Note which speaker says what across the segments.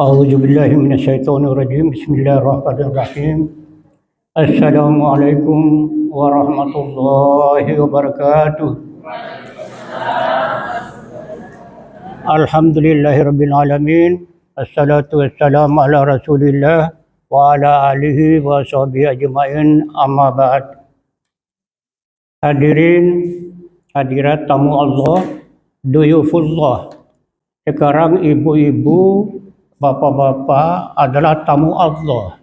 Speaker 1: أعوذ بالله من الشيطان الرجيم بسم الله الرحمن الرحيم السلام عليكم ورحمة الله وبركاته الحمد لله رب العالمين الصلاة والسلام على رسول الله وعلى آله وصحبه أجمعين أما بعد. Hadirin hadirat tamu Allah, duyufullah. Sekarang ibu-ibu, bapak-bapak adalah tamu Allah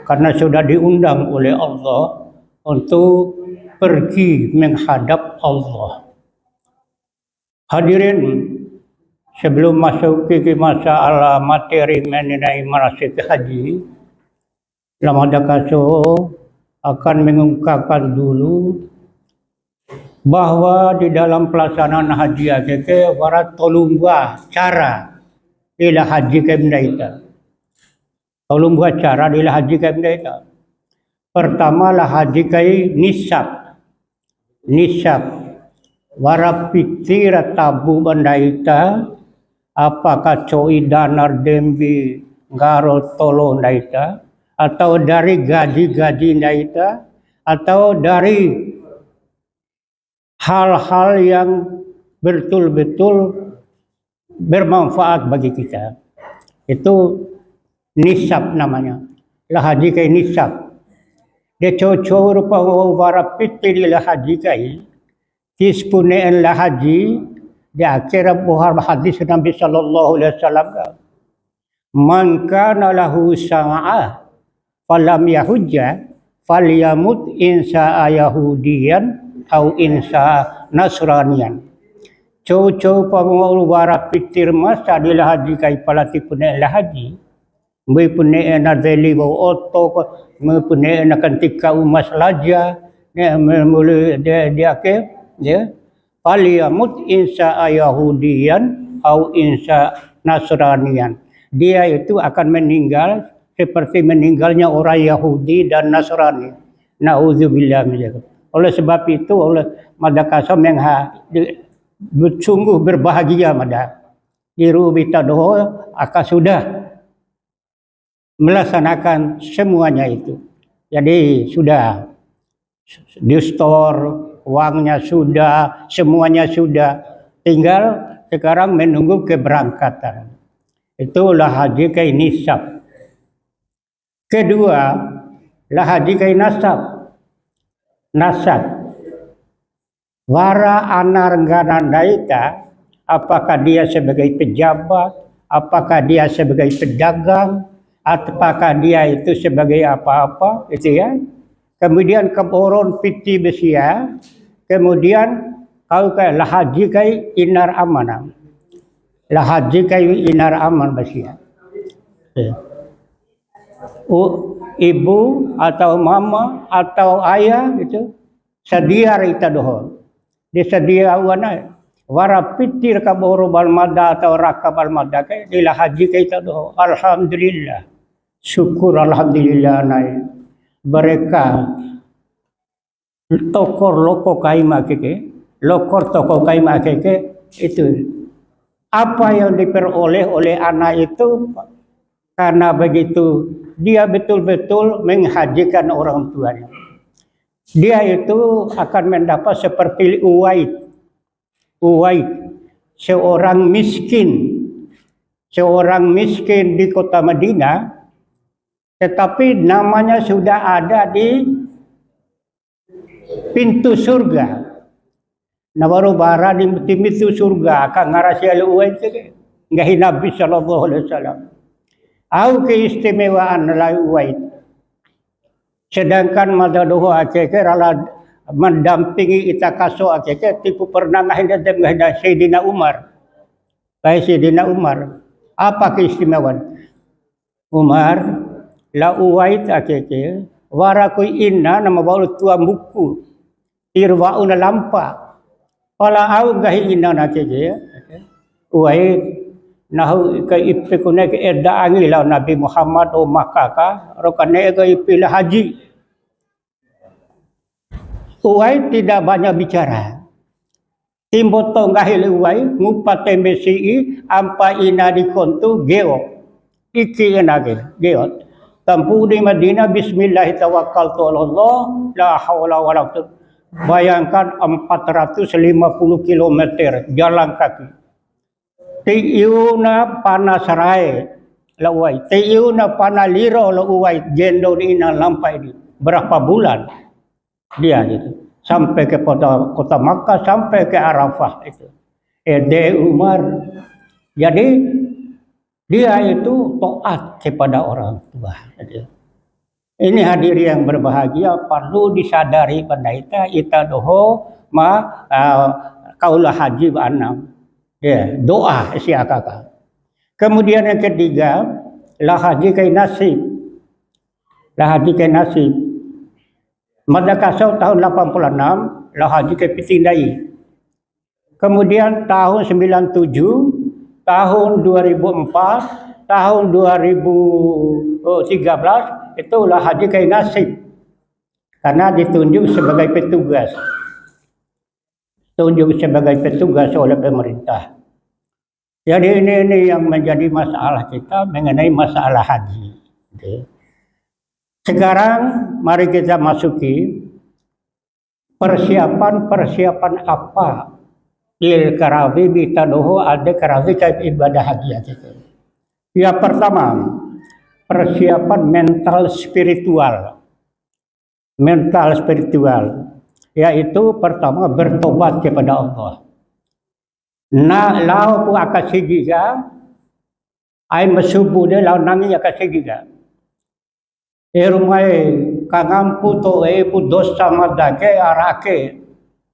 Speaker 1: karena sudah diundang oleh Allah untuk pergi menghadap Allah. Hadirin, sebelum masuk ke masalah materi mengenai manasik haji, Lamadakaso akan mengungkapkan dulu bahwa di dalam pelaksanaan haji AKK warat tolumba cara ila haji kemdaita. Tolumba cara ila haji kemdaita. Pertama lah haji kai nisab. Nisab warap pikir tabu bandaita apakah coi danar dembi ngaro tolo daita atau dari gaji-gaji daita atau dari hal-hal yang betul-betul bermanfaat bagi kita. Itu nisab namanya. Lah haji kai nisab. Dia cocok rupa warap pikir lah haji kai. Tispune lah haji dia akhir buhar hadis Nabi sallallahu alaihi wasallam. Man kana lahu sa'ah falam yahujja falyamut insa yahudiyan au insa nasranian. Coco pamul wara pitir mas adalah haji kai palati pune lah haji. Mui pune na deli bo oto mui pune na kantika umas laja ne mulu dia ke ya falyamut insa yahudiyan au insa nasranian. Dia itu akan meninggal seperti meninggalnya orang Yahudi dan Nasrani. Nauzubillah min dzalik. Oleh sebab itu oleh Madakaso yang sungguh berbahagia mada. Diru bitadoh akan sudah melaksanakan semuanya itu. Jadi sudah di store uangnya sudah, semuanya sudah, tinggal sekarang menunggu keberangkatan. Itulah haji kai nisab. Kedua, lah haji kai nasab. Nasab. Wara anargana daita, apakah dia sebagai pejabat, apakah dia sebagai pedagang, apakah dia itu sebagai apa-apa, gitu ya. Kemudian keboron piti besia, kemudian kau kai lah haji kai inar amanam. Lah haji kai inar aman besia. Ibu atau mama atau ayah gitu sedia rita doho. Dia sedia wana wara pitir kaboro balmada atau raka balmada kai dilah haji kai ta doho. Alhamdulillah. Syukur alhamdulillah nai. Mereka tokor loko kaima keke, lokor toko kaima keke itu apa yang diperoleh oleh anak itu karena begitu dia betul-betul menghajikan orang tuanya. Dia itu akan mendapat seperti Uwaid, seorang miskin di kota Madinah, tetapi namanya sudah ada di pintu surga. Nawaru bara di pintu surga akan ngarasia Uwaid ngahi Nabi sallallahu alaihi wasallam. Au keistimewaan Uwaid. Sedangkan madadoho akeke rala mendampingi itakaso akeke tipu pernah ngahinda Sayyidina Umar. Baik Sayyidina Umar. Apa keistimewaan? Umar la Uwaid akeke warakui inna nama baul tua buku irwauna lampa. Pala au gahi inna akeke Uwaid nahu ke ipe kune ke erda angila Nabi Muhammad o makaka rokane ke ipe haji. Uwaid tidak banyak bicara. Timboto ngahil uwai ngupat MBCI ampa ina di kontu geo iki enake geot tampu di Madinah bismillah tawakkaltu ala Allah la haula wala quwwata. Bayangkan 450 kilometer jalan kaki. Tiuna panasarai lawai, tiuna panaliro lawai jendo ina lampai di berapa bulan dia itu sampai ke kota Makkah sampai ke Arafah itu. Ede Umar. Jadi dia itu taat kepada orang tua. Ini hadir yang berbahagia perlu disadari pada ita doho kaulah haji anam. Ya, doa siakaka. Kemudian yang ketiga, lah haji kai nasib. Lah haji kai nasib. Madakasau tahun 86, lah haji kai pitindai. Kemudian tahun 97, tahun 2004, tahun 2013 itulah haji kai nasib karena ditunjuk sebagai petugas oleh pemerintah. Jadi ini yang menjadi masalah kita mengenai masalah haji. Sekarang mari kita masuki persiapan apa il karawi bitadoho ada karawi kait ibadah haji. Yang pertama, persiapan mental spiritual, yaitu pertama bertobat kepada Allah. Na lau pu akasigiga, ai masubu de lau nangi akasigiga. Erumai kangampu to pu dosa madake arake,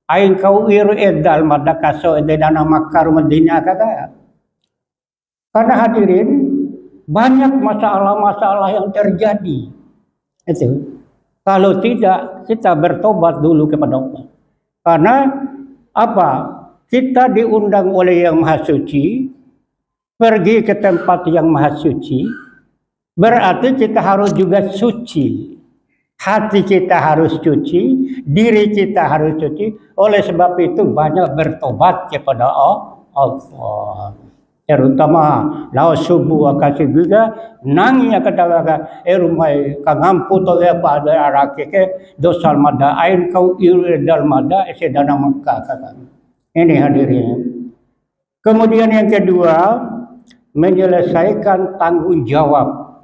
Speaker 1: ai kau iru edal madakaso de dana Makkah Madinah kata. Karena hadirin banyak masalah-masalah yang terjadi. Itu. Kalau tidak, kita bertobat dulu kepada Allah. Karena apa? Kita diundang oleh Yang Maha Suci, pergi ke tempat Yang Maha Suci, berarti kita harus juga suci. Hati kita harus suci, diri kita harus suci. Oleh sebab itu banyak bertobat kepada Allah. Terutama lau subuh akasi juga nangi akadaga erumai kangampu to pada arake ke dosal mada ain kau irdal mada esedana Makkah kata. Ini hadirin. Kemudian yang kedua, menyelesaikan tanggung jawab.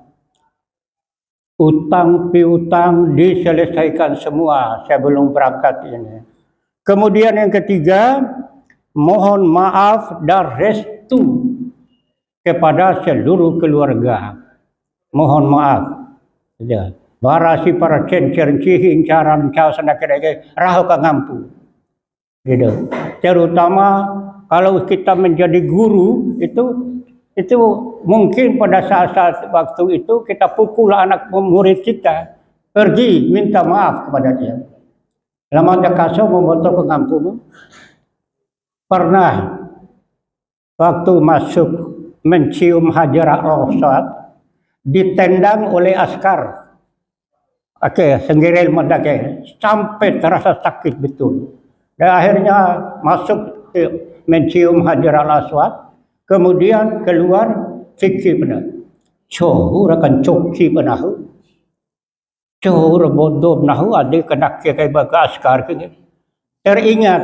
Speaker 1: Utang piutang diselesaikan semua sebelum berangkat ini. Kemudian yang ketiga, mohon maaf dan restu kepada seluruh keluarga. Mohon maaf. Ya. Barasi para cencer cihing caran cao sana kedai rahu kangampu. Gitu. Terutama kalau kita menjadi guru itu mungkin pada saat-saat waktu itu kita pukul anak murid kita, pergi minta maaf kepada dia. Lama dakaso memotong kangampu. Pernah waktu masuk mencium Hajar al-Aswad ditendang oleh askar. Oke, senggiril madake sampai terasa sakit betul. Dan akhirnya masuk mencium Hajar al-Aswad, kemudian keluar fikir benar. Cohur akan coki benahu. Cohur bodoh benahu ada kena kai baga askar ke. Teringat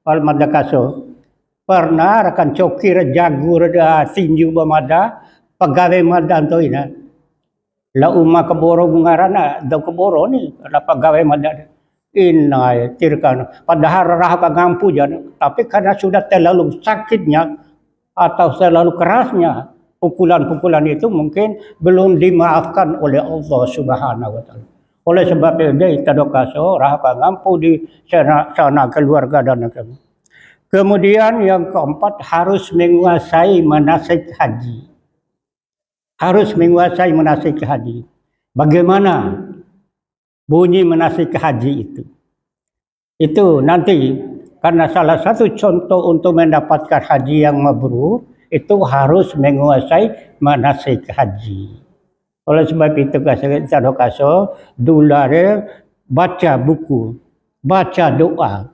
Speaker 1: al madakaso pernah rekan coki jagur tinju bamada pegawai madan to ina. La umma keboro ngarana do keboro ni la pegawai madan. Inai tirkan padahal rah kagampu jan tapi karena sudah terlalu sakitnya atau terlalu kerasnya pukulan-pukulan itu mungkin belum dimaafkan oleh Allah Subhanahu wa taala. Oleh sebab itu tadokaso rah kagampu di sana keluarga dan negara. Kemudian yang keempat harus menguasai manasik haji. Harus menguasai manasik haji. Bagaimana bunyi manasik haji itu? Itu nanti karena salah satu contoh untuk mendapatkan haji yang mabrur itu harus menguasai manasik haji. Oleh sebab itu kaso dulare baca buku, baca doa,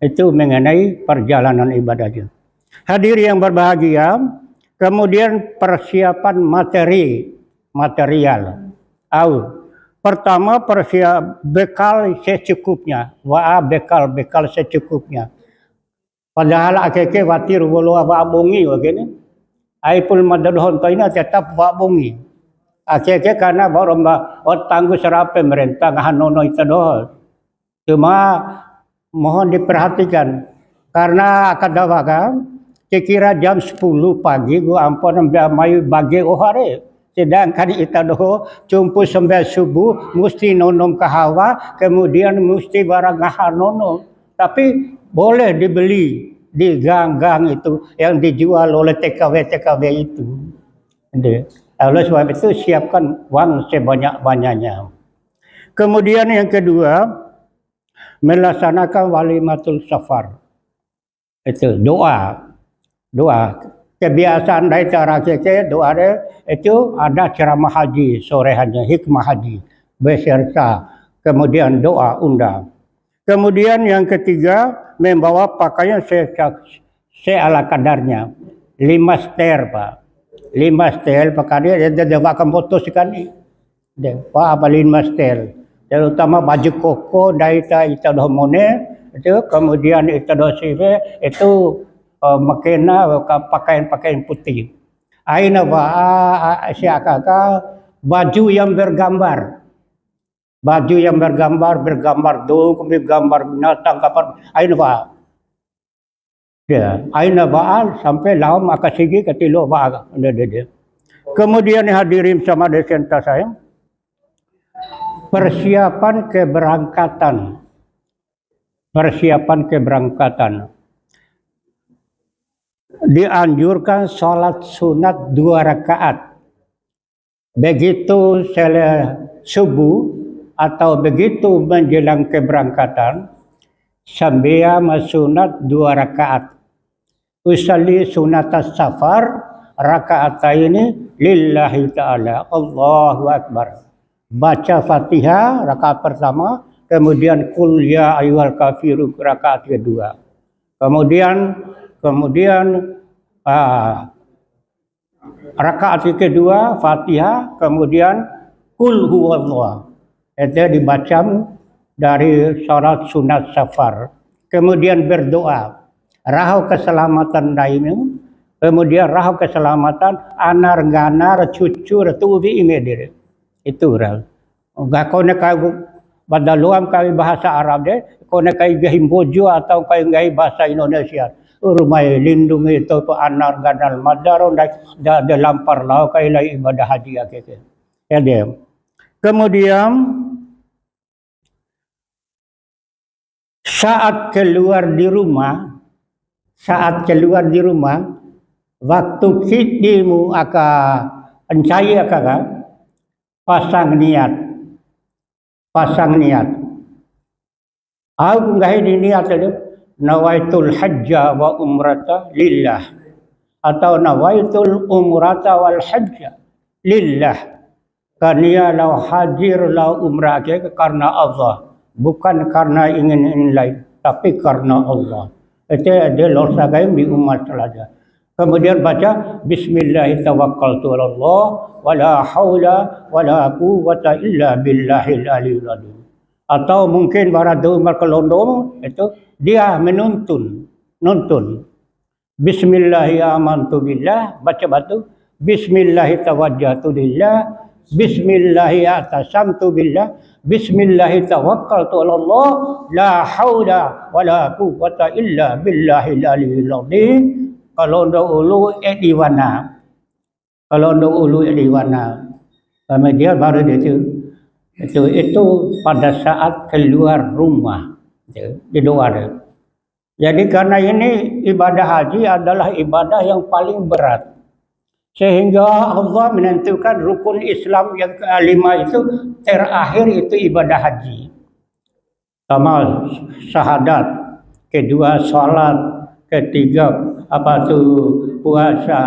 Speaker 1: itu mengenai perjalanan ibadahnya. Hadir yang berbahagia, Kemudian persiapan material. Pertama bekal secukupnya. Bekal secukupnya. Padahal akeke watir wolo wa bongi wagene. Ai pun madadhon toina tetap wa bongi. Akeke karena baromba tangguh serap pemerintah hanono itu doh. Cuma mohon diperhatikan karena kadawaka kira jam 10 pagi gua ampun mayu bagi ohare. Sedangkan itu doh cumpu sampai subuh mesti nonom kahawa kemudian mesti barang hanono. Tapi boleh dibeli di gang-gang itu yang dijual oleh TKW itu. Oleh sebab itu siapkan uang sebanyak-banyaknya. Kemudian yang kedua, melaksanakan walimatul safar. Itu doa. Kebiasaan dari cara kita doa itu ada ceramah haji sore hanya hikmah haji beserta kemudian doa undang. Kemudian yang ketiga membawa pakaian seala kadarnya. 5 setel Pak. 5 setel pakaian dia akan foto sekali. Dia apa 5 setel. Terutama baju koko dari itu mone itu kemudian itu dosive itu makena pakaian putih. Aina siakaka baju yang bergambar. Baju yang bergambar kemudian gambar binatang kapal aina ba. Ya, aina ba sampai laum akasigi ketilo ba. Kemudian hadirin sama desenta saya. Persiapan keberangkatan. Dianjurkan sholat sunat 2 rakaat. Begitu subuh atau begitu menjelang keberangkatan, sambil sunat 2 rakaat. Usalli sunat safar rakaataini lillahi ta'ala. Allahu Akbar. Baca Fatihah rakaat pertama, kemudian qul ya ayyuhal kafirun rakaat kedua. Kemudian rakaat kedua Fatihah, kemudian qul huwallah. Itu dibaca dari salat sunat safar. Kemudian berdoa. Rahau keselamatan dainu. Kemudian rahau keselamatan anar ganar cucur tuwi imedir. Itu ral. Enggak kau nak badaluam kami bahasa Arab deh. Kau nak gahimbojo atau kau ngai bahasa Indonesia. Rumai lindungi itu anar ganar madaron dah lampar lau kau lai ibadah haji akeke. Ya dia. Kemudian saat keluar di rumah, waktu kidimu encai pasang niat. Aku nggak ini niat itu nawaitul hajja wa umrata lillah atau nawaitul umrata wal hajja lillah. Karena lau hadir lau umrah karena Allah, bukan karena ingin lain, tapi karena Allah. Itu dia lorsagai di umat saja. Kemudian baca Bismillahirrahmanirrahim. Wala haula wala quwwata illa billahil aliyil azim. Atau mungkin baradu markalondong itu dia menuntun. Bismillahirrahmanirrahim. Baca batu. Bismillahirrahmanirrahim. Bismillahirrahmanirrahim. Bismillahirrahmanirrahim. Allah. La haula wala quwwata illa billahil aliyil azim. Kalau ulu ediwana. Kemudian baru itu pada saat keluar rumah di luar. Jadi karena ini ibadah haji adalah ibadah yang paling berat. Sehingga Allah menentukan rukun Islam yang kelima itu terakhir itu ibadah haji. Pertama syahadat, kedua salat, ketiga puasa,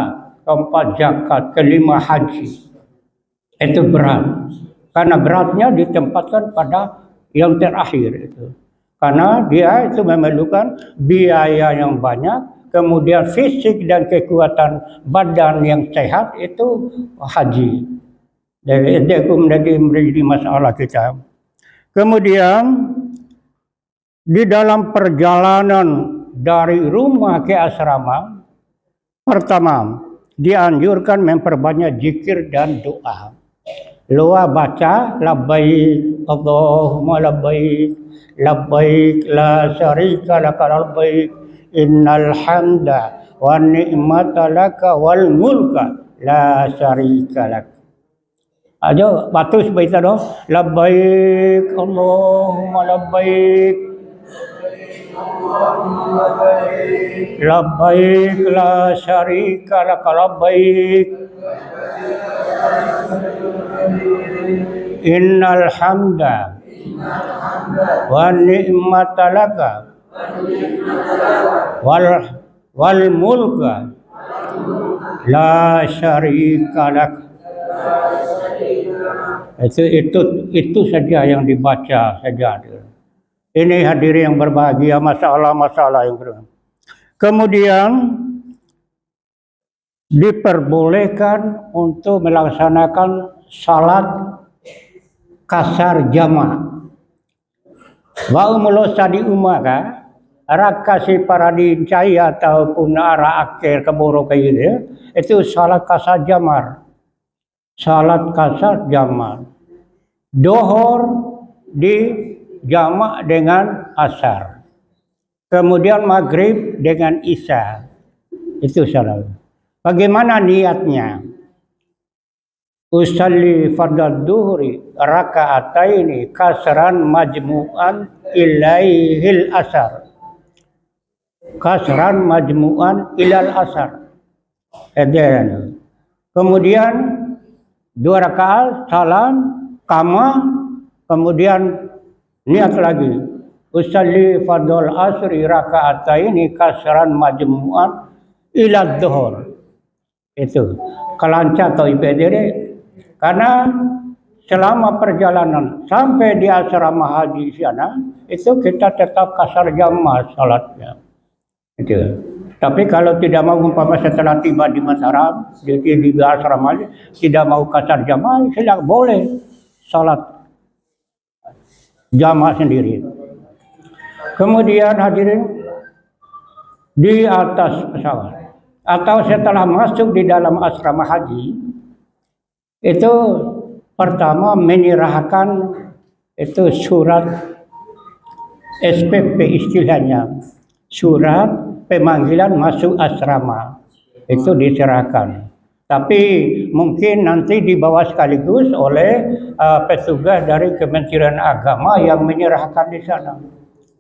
Speaker 1: keempat zakat, kelima haji. Itu berat. Karena beratnya ditempatkan pada yang terakhir itu. Karena dia itu memerlukan biaya yang banyak, kemudian fisik dan kekuatan badan yang sehat itu haji. Jadi itu menjadi masalah kita. Kemudian di dalam perjalanan dari rumah ke asrama, pertama dianjurkan memperbanyak zikir dan doa. Doa baca labbaik Allahumma labbaik labbaik la syarika laka labbaik innal hamda wan ni'mata laka wal mulka la syarika lak. Ayo batus baita do labbaik Allahumma labbaik labbaik la syarika laka labbaik innal hamda wa ni'mata laka wal mulka la syarika lak. Itu saja yang dibaca saja. Ini hadirin yang berbahagia, masalah-masalah yang berbahagia. Kemudian diperbolehkan untuk melaksanakan salat kasar jamaah. Wa umulo sadi umaka rakasi paradin cahaya ataupun arah akhir keboro kayu itu salat kasar jamaah. Salat kasar jamaah. Dohor di jamak dengan asar. Kemudian maghrib dengan isya. Itu salat. Bagaimana niatnya? Usalli fardad duhri raka'ataini kasran majmu'an ilaihil asar. Kasran majmu'an ilal asar. Kemudian 2 rakaat salam kama, kemudian niat lagi. Usalli fardal asri raka'ataini kasran majmu'an ilal duhur. Itu kelancar atau IPDD. Karena selama perjalanan sampai di asrama haji sana itu kita tetap kasar jamaah salatnya. Itu. Tapi kalau tidak mau umpama setelah tiba di Mataram di asrama tidak mau kasar jamaah, silakan boleh salat jamaah sendiri. Kemudian hadirin di atas pesawat atau setelah masuk di dalam asrama haji itu pertama menyerahkan itu surat SPP istilahnya, surat pemanggilan masuk asrama itu diserahkan. Tapi mungkin nanti dibawa sekaligus oleh petugas dari Kementerian Agama yang menyerahkan di sana.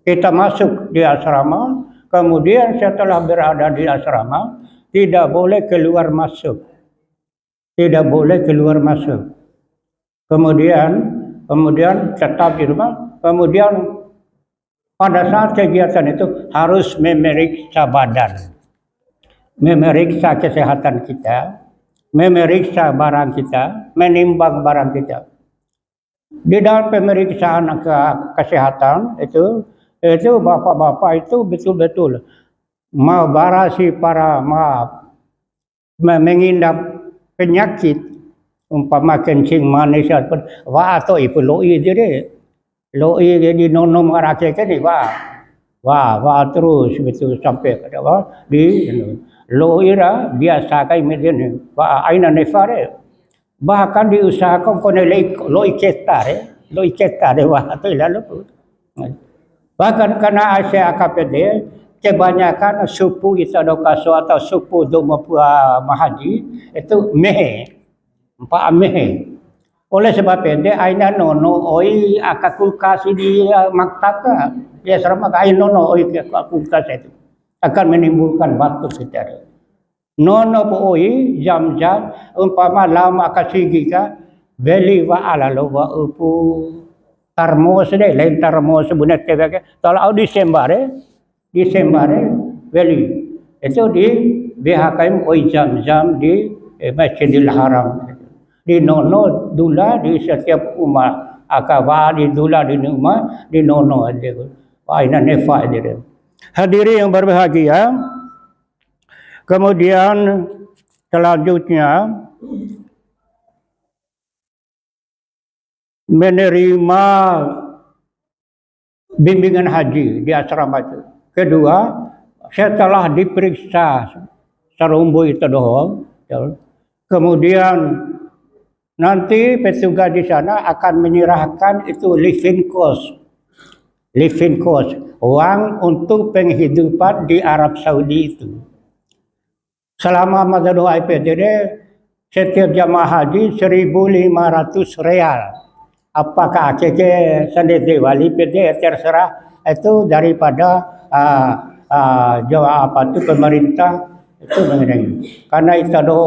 Speaker 1: Kita masuk di asrama, kemudian setelah berada di asrama tidak boleh keluar masuk. Tidak boleh keluar masuk. Kemudian tetap di rumah. Kemudian pada saat kegiatan itu harus memeriksa badan, memeriksa kesehatan kita, memeriksa barang kita, menimbang barang kita. Di dalam pemeriksaan kesehatan itu bapak-bapak itu betul-betul membarasi para mengindap penyakit umpama kencing manis ataupun atau ibu loi jadi nono mengarake ni terus betul sampai pada di loi ra biasa kai median aina nefare bahkan diusahakan kone loi ketare atau lalu bahkan karena Asia KPD kebanyakan suku Isadokaso atau suku Domopua Mahaji itu mehe, empat mehe. Oleh sebab itu, aina nono oi akakulkasi di maktaka, ya serama aina nono oi akakulkasi itu akan menimbulkan batuk kita. Nono po oi jam-jam umpama lama kasigika beli wa alalo wa upu termos deh, lain termos bunet kebeke. Kalau Desember beli itu di BHKM oi jam-jam di Masjidil Haram. Di nono dula di setiap rumah akawa di dula di nono ada. Wah ini nefa dia. Hadirin yang berbahagia, Kemudian selanjutnya menerima bimbingan haji di asrama itu. Kedua, setelah diperiksa serumbu itu doang, kemudian nanti petugas di sana akan menyerahkan itu living cost, uang untuk penghidupan di Arab Saudi itu. Selama masa doa IPTD, setiap jamaah haji 1.500 real. Apakah AKK sendiri wali PD terserah itu daripada Jawa apa itu pemerintah itu mengenai. Karena itu ada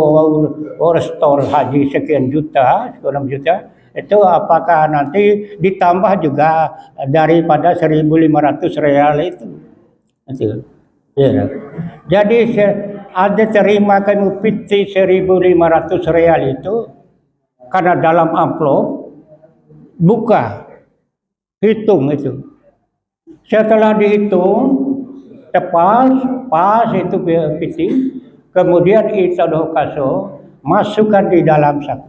Speaker 1: restore haji sekian juta, 6 juta, itu apakah nanti ditambah juga daripada 1.500 real itu. Itu. Ya. Jadi ada terima kamu piti 1.500 real itu karena dalam amplop buka, hitung itu. Setelah dihitung, pas itu piti, kemudian itu kaso masukkan di dalam saku.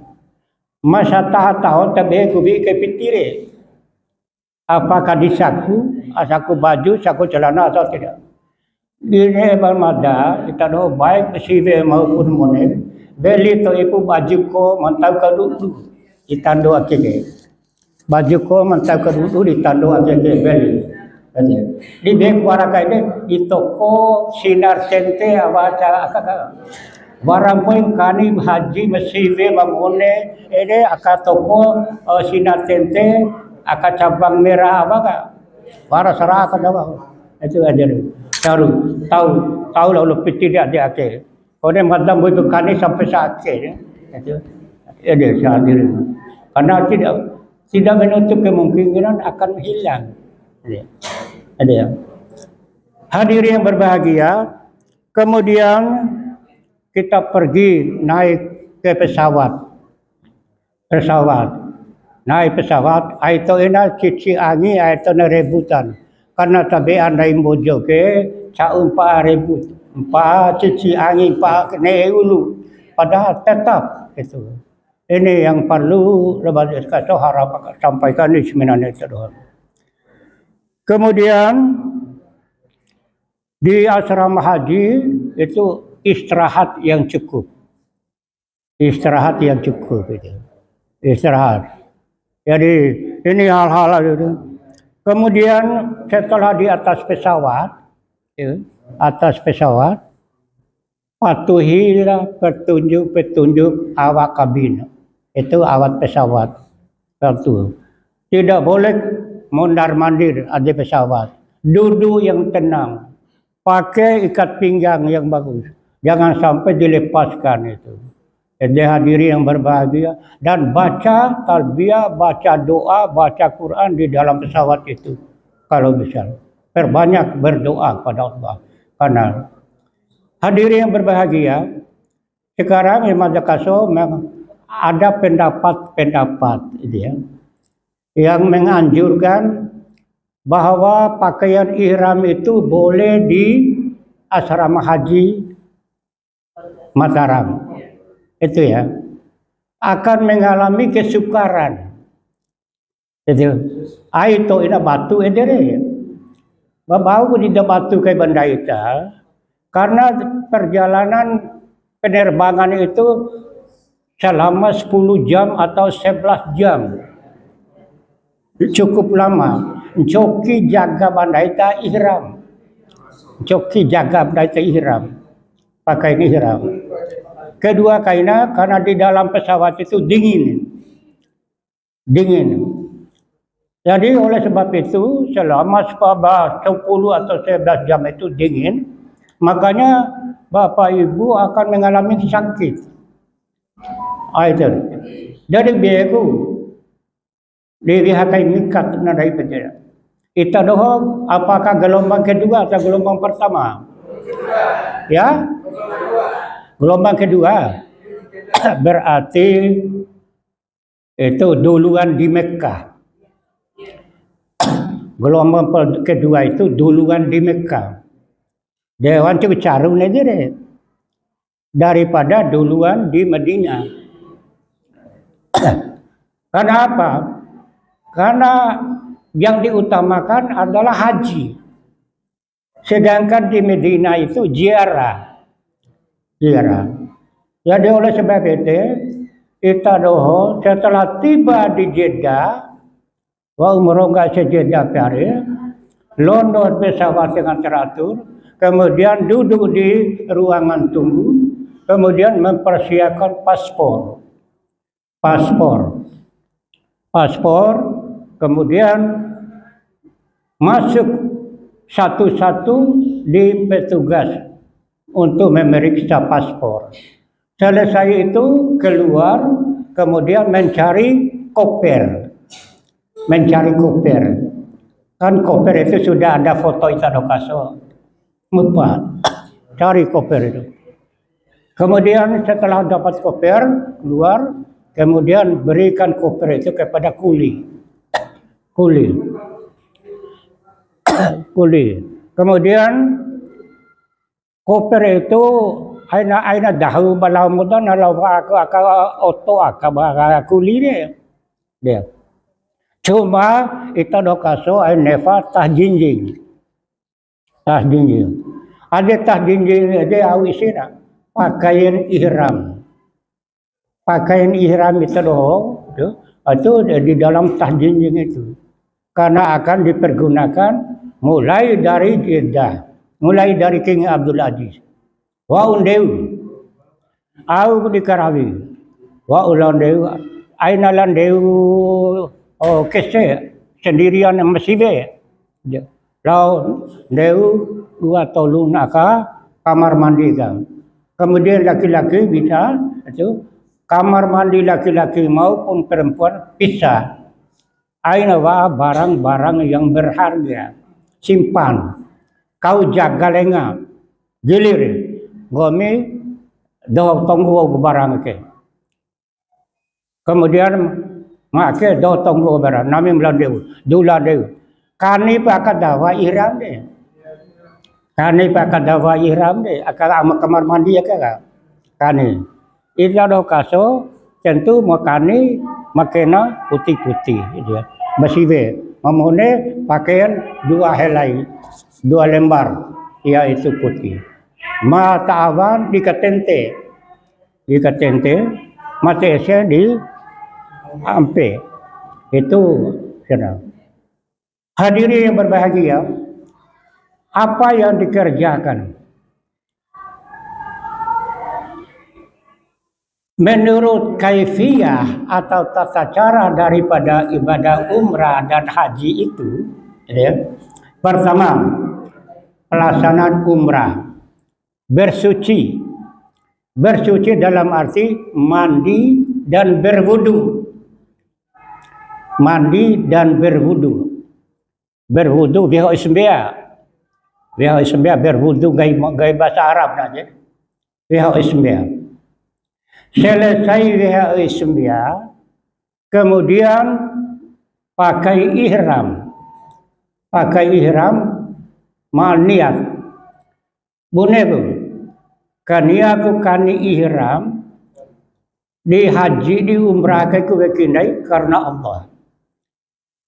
Speaker 1: Masa tahu tapi kubi ke pitire. Apakah di saku baju, saku celana atau tidak? Ini bermada, kita doa baik CV maupun monet. Beli to ibu baju ko mantap kadudu, ditando akeke. Baju ko mantap kadudu ditando akeke beli. Di bek waraka ini di toko sinar sente awaca akak. Barang poin kani haji CV mamone ini akak toko sinar sente akak cabang merah apa Bara serah akak dawa. Itu aja dulu. Tahu lalu tidak dia ke. Kemudian madam itu kani sampai saat ke. Itu ada saat diri. Karena tidak menutup kemungkinan akan hilang. Ada. Hadirin yang berbahagia, kemudian kita pergi naik ke pesawat. Naik pesawat, itu ina cici angi, itu rebutan. Karena tabian dari Mojoke, caum pak rebut, pak cici angin, pak neulu, padahal tetap itu. Ini yang perlu lepas itu harap sampaikan di seminar itu doang. Kemudian di asrama haji itu istirahat yang cukup, itu. Istirahat. Jadi ini hal-hal itu. Kemudian setelah di atas pesawat, patuhilah petunjuk awak kabin. Itu awak pesawat. Satu. Tidak boleh mondar-mandir di pesawat. Duduk yang tenang. Pakai ikat pinggang yang bagus. Jangan sampai dilepaskan itu. Jadi hadirin yang berbahagia dan baca talbiyah, baca doa, baca Quran di dalam pesawat itu kalau bisa. Perbanyak berdoa kepada Allah. Karena hadirin yang berbahagia, sekarang di Madakaso ada pendapat ya, yang menganjurkan bahwa pakaian ihram itu boleh di asrama haji Mataram. Itu ya, akan mengalami kesukaran. Itu, itu ina batu edere. Babau di batu ke benda itu, karena perjalanan penerbangan itu selama 10 jam atau 11 jam. Cukup lama. Joki jaga benda itu ihram. Joki jaga benda itu ihram. Pakai ihram. Kedua karena di dalam pesawat itu dingin. Jadi oleh sebab itu selama 10 atau 11 jam itu dingin, makanya Bapak Ibu akan mengalami sakit. Itu. Jadi biaku dilihat mikat dari penjara. Itu doang apakah gelombang kedua atau gelombang pertama? Ya? Gelombang kedua berarti itu duluan di Mekah. Gelombang kedua itu duluan di Mekah. Dewan itu carun aja deh. daripada duluan di Madinah. Karena apa? Karena yang diutamakan adalah haji. Sedangkan di Madinah itu ziarah. Jadi oleh sebab itu, kita doho setelah tiba di Jeddah, wa umroh nggak sejeddah hari, London pesawat dengan teratur, kemudian duduk di ruangan tunggu, kemudian mempersiapkan paspor, kemudian masuk satu-satu di petugas untuk memeriksa paspor. Selesai itu keluar, kemudian mencari koper. Kan koper itu sudah ada foto Itadokaso. Cari koper itu. Kemudian setelah dapat koper, keluar, kemudian berikan koper itu kepada kuli. Kemudian koper itu aina dahu balamudan kalau aku oto kuli dia. Cuma itu dokaso neva tahjinjing. Ada tahjinjing dia awisina pakaian ihram. Pakaian ihram itu itu di dalam tahjinjing itu. Karena akan dipergunakan mulai dari Jeddah, mulai dari King Abdul Aziz. Wa undeu, au dikarawi. Wa ulandeu, aina landeu, kese sendirian mesive. Lau deu dua tolong aka kamar mandi kan. Kemudian laki-laki bisa itu kamar mandi laki-laki maupun perempuan pisah. Aina wa barang-barang yang berharga simpan. Kau jaga lenga, gilir, gomi, do tonggo barang ke. Kemudian make do tonggo barang, nami melandeu, duladeu. Kani pakadawa ihram de. Akal kamar mandi ya kak. Kani. Ila do kaso tentu makani makena putih-putih dia. Basive mamone pakaian dua helai, dua lembar, yaitu putih. Mata awan dikatente, matese di ampe. Itu senang. Hadirin yang berbahagia, apa yang dikerjakan? Menurut kaifiyah atau tata cara daripada ibadah umrah dan haji itu, pertama, pelaksanaan umrah, bersuci dalam arti mandi dan berwudu, wihau ismbia berwudu gaya bahasa Arab saja, wihau ismbia. Selesai wihau ismbia, kemudian pakai ihram, mal niat. Bunebu, kaniaku kani ihram di haji di umrah ke kubekinai karena Allah.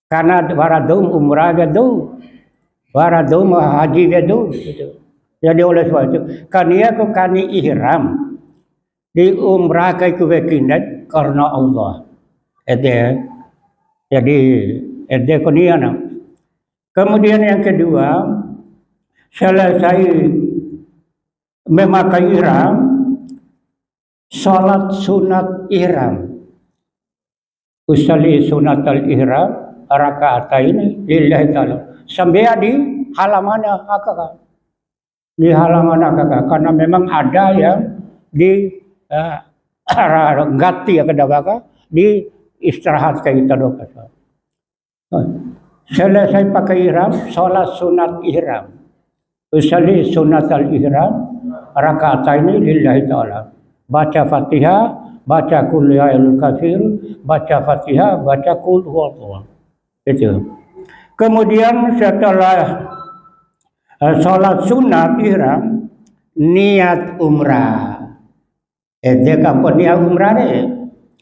Speaker 1: Karena waradum umrah gadu, waradum haji gadu. Jadi oleh sebab itu, kaniaku kani ihram di umrah ke kubekinai karena Allah. Jadi koniana. Kemudian yang kedua, selesai memakai ihram, salat sunat ihram. Usalli sunatal ihram raka'atain lillahi ta'ala. Sampai di halaman akak. Karena memang ada yang di gati di istirahat kita doa. Selesai pakai ihram, salat sunat ihram. Usalli sunatal ihram raka'ataini lillahi ta'ala. Baca Fatihah, baca Qul ya ayyuhal kafirun, baca Fatihah, baca Qul huwallahu. Itu. Kemudian setelah salat sunat ihram, niat umrah. Dia kampung niat umrah ni.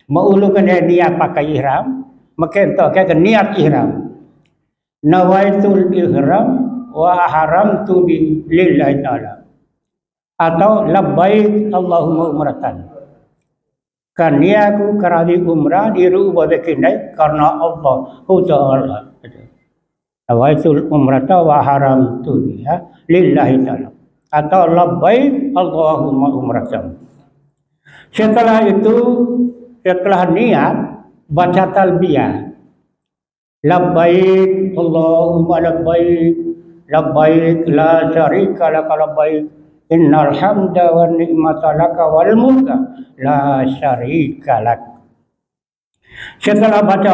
Speaker 1: Maulukan dia pakai ihram, maka ke niat ihram. Nawaitul ihram wa haramtu bi lillahi ta'ala. Atau labbaik Allahumma umratan. Kan niatku kerana umrah dirubah bekinai karena Allah Ta'ala. Nawaitul umrata wa haramtu biha lillahi ta'ala. Atau labbaik Allahumma umratan. Setelah itu, setelah niat, baca talbiyah. Labbaik Allahumma labbaik, labbaik la syarika laka labbaik, innal hamda wan ni'mata laka wal mulka la syarika lak. Setelah baca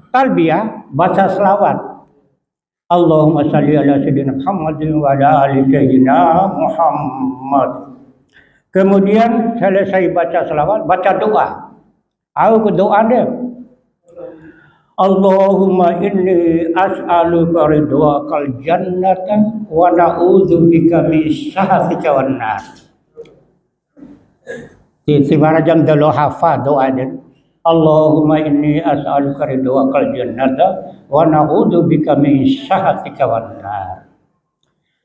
Speaker 1: talbiyah, baca selawat. Allahumma salli ala sayyidina Muhammadin wa ala ali sayyidina Muhammad. Kemudian selesai baca selawat, baca doa. Aku doa dia. Allahumma inni as'aluka ridwakal jannata wa na'udzubika min sakhatika wan nar. Di marajam dulu hafal doa dia. Allahumma inni as'aluka ridwakal jannata wa na'udzubika min sakhatika wan nar.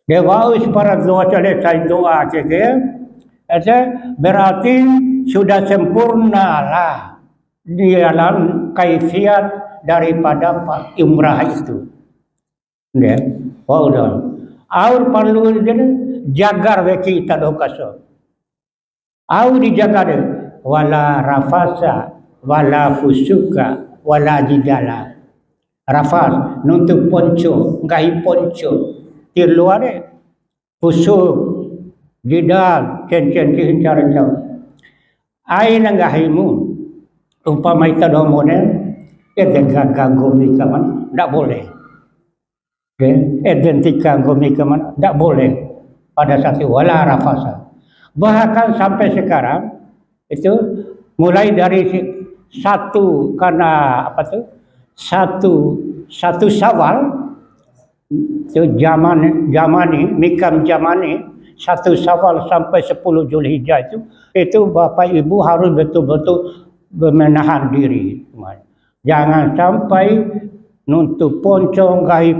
Speaker 1: Dia harus para doa selesai doa ke berarti sudah sempurnalah di dalam kaifiat daripada umrah itu. Ya, udah. Aur perlu jagar beki kita dokaso. Aur dijaga deh. Wala rafasa, wala fusuka, wala jidala. Rafas nuntuk ponco, ngai ponco. Di luar deh. Fusuk, jidal, cen-cen cincang-cincang. Ai nanggahimu. Umpama kita domone, ganggu mikaman, tidak boleh. Identikan mikaman, tidak boleh. Pada saat itu, wala rafasa. Bahkan sampai sekarang, itu mulai dari satu, karena apa tuh? Satu Syawal, itu jamani, mikam jamani, satu Syawal sampai 10 Zulhijjah itu Bapak Ibu harus betul-betul menahan diri. Jangan sampai nuntuk ponco, gahi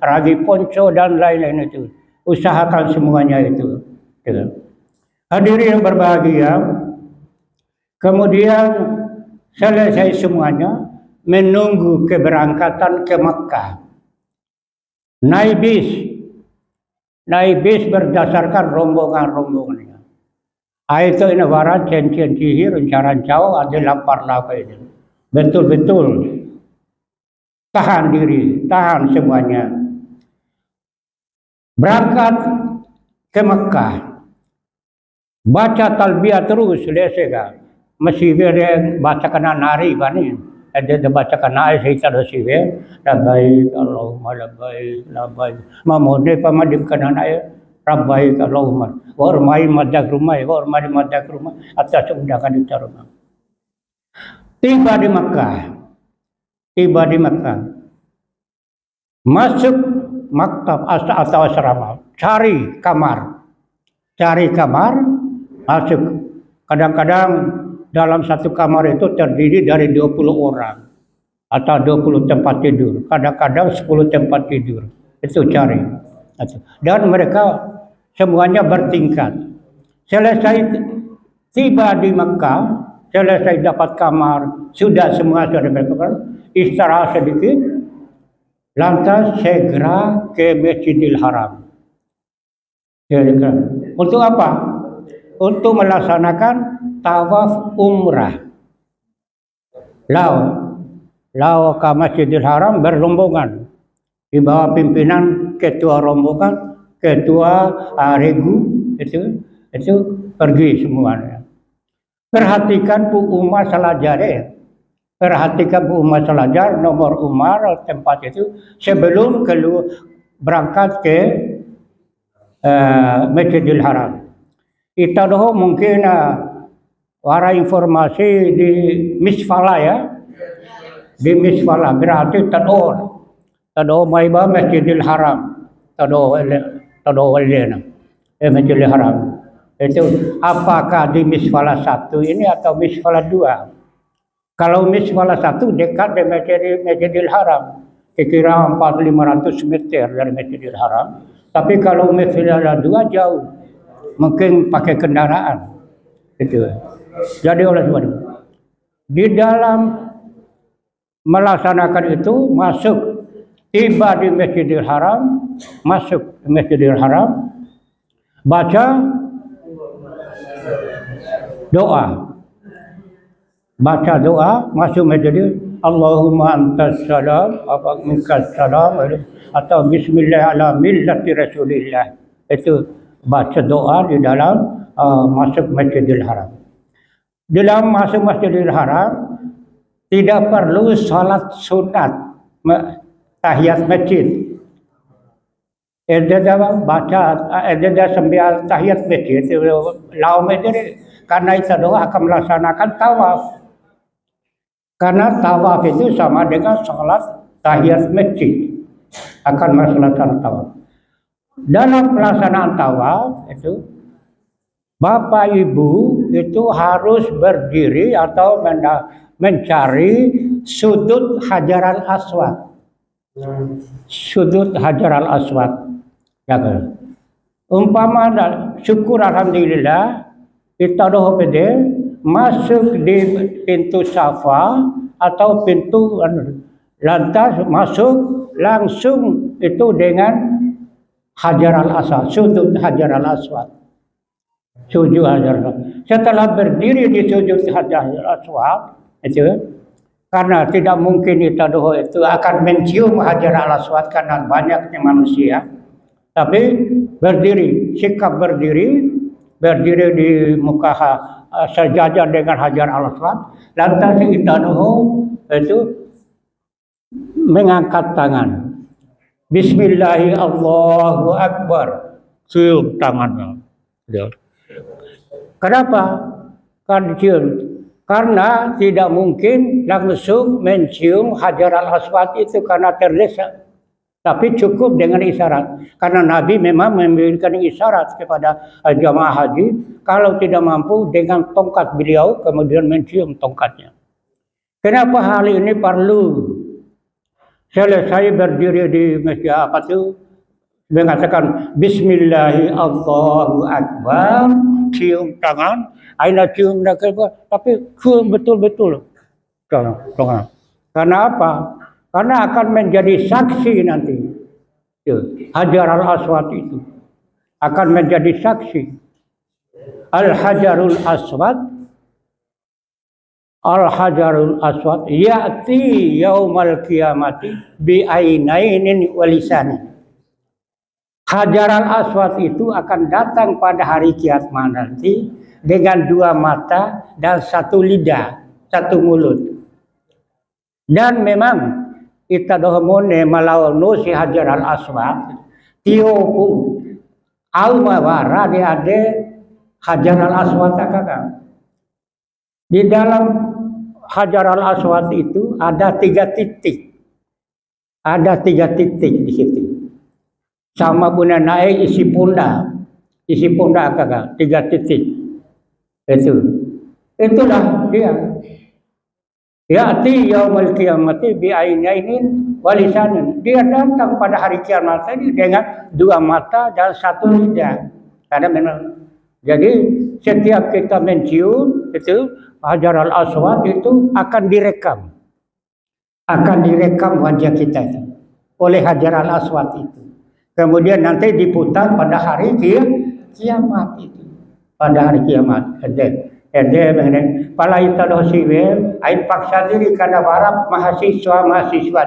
Speaker 1: ragi ponco dan lain-lain itu. Usahakan semuanya itu. Hadirin yang berbahagia, kemudian selesai semuanya menunggu keberangkatan ke Makkah. Naik bis berdasarkan rombongan-rombongannya. Itu negara cen-cen cihir, rencaran jauh, ada lapar lapa itu. Betul-betul tahan diri, tahan semuanya. Berangkat ke Mekah, baca talbiyah terus, lesega. Masih dia baca kena nari bani. Ada baca kena saya tak sih. Labbaik Allahumma labbaik, labbaik. Mamode pamadim kena naya. Rabbaik Allahumma. Hormai madak rumah, atas undangan di rumah. Tiba di Makkah. Masuk maktab atau asrama, cari kamar, masuk. Kadang-kadang dalam satu kamar itu terdiri dari 20 orang atau 20 tempat tidur. Kadang-kadang 10 tempat tidur. Itu cari. Dan mereka semuanya bertingkat. Selesai tiba di Makkah, selesai dapat kamar, sudah semua sudah berkamar, istirahat sedikit, lantas segera ke Masjidil Haram. Untuk apa? Untuk melaksanakan tawaf umrah. Law ke Masjidil Haram berrombongan di bawah pimpinan ketua rombongan, ketua regu itu pergi semuanya. Perhatikan Bu Umar Salajare. Nomor Umar tempat itu sebelum berangkat ke Masjidil Haram. Kita doh mungkin wara informasi di Misfala ya. Di Misfala berarti tado maiba Masjidil Haram. Tado walena. Masjidil Haram. Itu apakah di misfalah 1 ini atau misfalah 2? Kalau misfalah 1 dekat dengan Masjidil Haram, kira 400-500 meter dari Masjidil Haram. Tapi kalau misfalah 2 jauh, mungkin pakai kendaraan. Itu. Jadi oleh sebab itu, di dalam melaksanakan itu masuk, tiba di Masjidil Haram, masuk ke Masjidil Haram, baca doa, masuk Masjidil, Allahumma antas salam, apa minkas salam, atau Bismillah ala millati Rasulillah. Itu baca doa di dalam masuk Masjidil Haram. Dalam masuk Masjidil Haram tidak perlu salat sunat tahiyat masjid. Ada baca, ada sembilan tahiyat masjid. Lau masjid karena itu doa akan melaksanakan tawaf. Karena tawaf itu sama dengan salat tahiyat masjid, akan melaksanakan tawaf. Dalam pelaksanaan tawaf itu Bapak Ibu itu harus berdiri atau mencari sudut Hajar al-Aswad. Sudut Hajar al-Aswad. Ya, umpama syukur alhamdulillah kita doa pede masuk di pintu Safa atau pintu lantas masuk langsung itu dengan Hajar al-Aswad, sudut Hajar al-Aswad. Sujud Hajar al-Aswad. Setelah berdiri di sujud Hajar al-Aswad itu, karena tidak mungkin kita doa itu akan mencium Hajar al-Aswad karena banyaknya manusia. Tapi berdiri, sikap berdiri di muka sejajar dengan Hajar al-Aswad. Lantas kita doa itu mengangkat tangan. Bismillahirrahmanirrahim, Allahu Akbar. Cium tangannya. Kenapa? Karena tidak mungkin langsung mencium Hajar al-Aswad itu karena terdesak. Tapi cukup dengan isyarat. Karena Nabi memang memberikan isyarat kepada jamaah haji. Kalau tidak mampu dengan tongkat beliau kemudian mencium tongkatnya. Kenapa hal ini perlu? Selesai berdiri di masjid apa itu? Mengatakan Bismillahirrahmanirrahim, Allahu Akbar, cium tangan, aina cium tapi cium betul-betul. Karena apa? Karena akan menjadi saksi nanti. Hajar al-Aswad itu akan menjadi saksi. Al-Hajarul Aswad ya'ti yaumal qiyamati bi ainainin walisani. Hajar al-Aswad itu akan datang pada hari kiamat nanti dengan 2 mata dan 1 lidah, 1 mulut. Dan memang kita dohmone malauno si Hajar al-Aswad tiopu almawara di ade Hajar al-Aswad kakak. Di dalam Hajar al-Aswad itu ada 3 titik. Ada 3 titik di situ. Sama punya naik isi pundak kakak, 3 titik. Itulah dia. Ya'ti yaumul qiyamati bi ainainin walisanin. Dia datang pada hari kiamat tadi dengan 2 mata dan 1 lidah. Karena memang jadi setiap kita mencium itu Hajar al-Aswad itu akan direkam. Akan direkam wajah kita itu oleh Hajar al-Aswad itu. Kemudian nanti diputar pada hari kiamat itu. Pada hari kiamat. Pala itu dosiwe, ain paksa diri karena para mahasiswa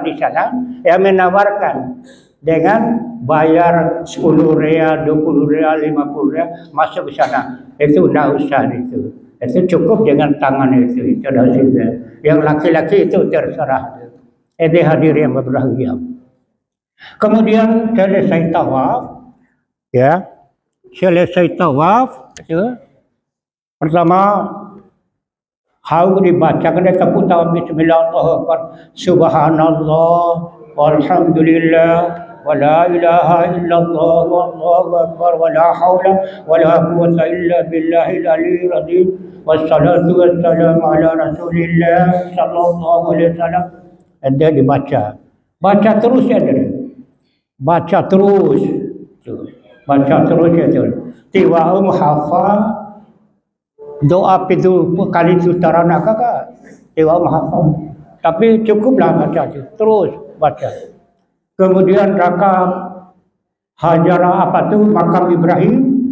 Speaker 1: di sana yang menawarkan dengan bayar 10 real, 20 real, 50 real masuk ke sana. Itu tidak usah itu. Itu cukup dengan tangan itu dosiwe. Yang laki-laki itu terserah. Hadir yang berbahagia. Kemudian selesai tawaf, ya, pertama harus dibacakan tepuk tangan Bismillah, Allahu Akbar, Subhanallah, Walhamdulillah, ولا إله إلا الله والله أكبر ولا حول ولا قوة إلا بالله العلي العظيم والصلاة والسلام على رسول الله صلى الله عليه wasallam. Ada dibaca. Baca terus ya dia. Baca terus. Baca terus ya dia. Tiwa hafal doa itu kali itu tarana kakak. Tiwa hafal. Tapi cukuplah baca itu. Terus baca. Kemudian rakaat Hajarah apa tu makam Ibrahim,